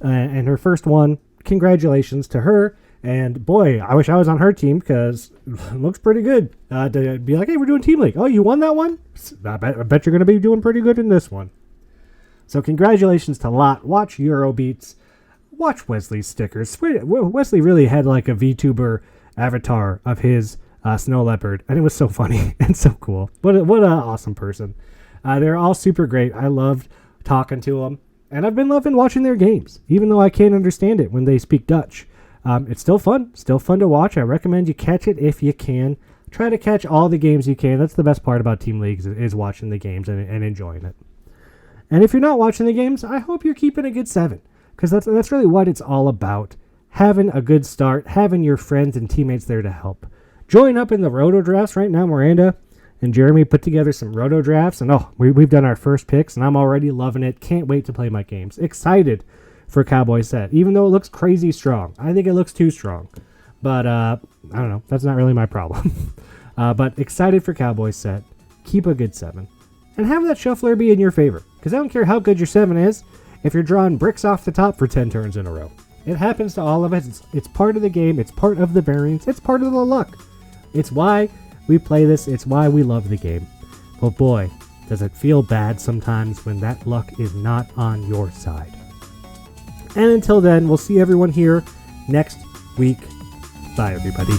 And her first one, congratulations to her. And boy, I wish I was on her team because it looks pretty good. To be like, hey, we're doing Team League. Oh, you won that one? I bet you're going to be doing pretty good in this one. So congratulations to Lotte. Watch Eurobeats. Watch Wesley's stickers. Wesley really had like a VTuber avatar of his snow leopard, and it was so funny and so cool. What an awesome person. They're all super great. I loved talking to them, and I've been loving watching their games, even though I can't understand it when they speak Dutch. It's still fun to watch. I recommend you catch it if you can. Try to catch all the games you can. That's the best part about Team Leagues is watching the games and enjoying it. And if you're not watching the games, I hope you're keeping a good 7, because that's really what it's all about. Having a good start, having your friends and teammates there to help. Join up in the roto drafts right now. Miranda and Jeremy put together some roto drafts, and we've done our first picks, and I'm already loving it. Can't wait to play my games. Excited for Cowboy Set, even though it looks crazy strong. I think it looks too strong, but I don't know. That's not really my problem. But excited for Cowboy Set. Keep a good 7, and have that shuffler be in your favor, because I don't care how good your 7 is if you're drawing bricks off the top for 10 turns in a row. It happens to all of us. It's part of the game. It's part of the variance. It's part of the luck. It's why we play this. It's why we love the game. But boy, does it feel bad sometimes when that luck is not on your side. And until then, we'll see everyone here next week. Bye, everybody.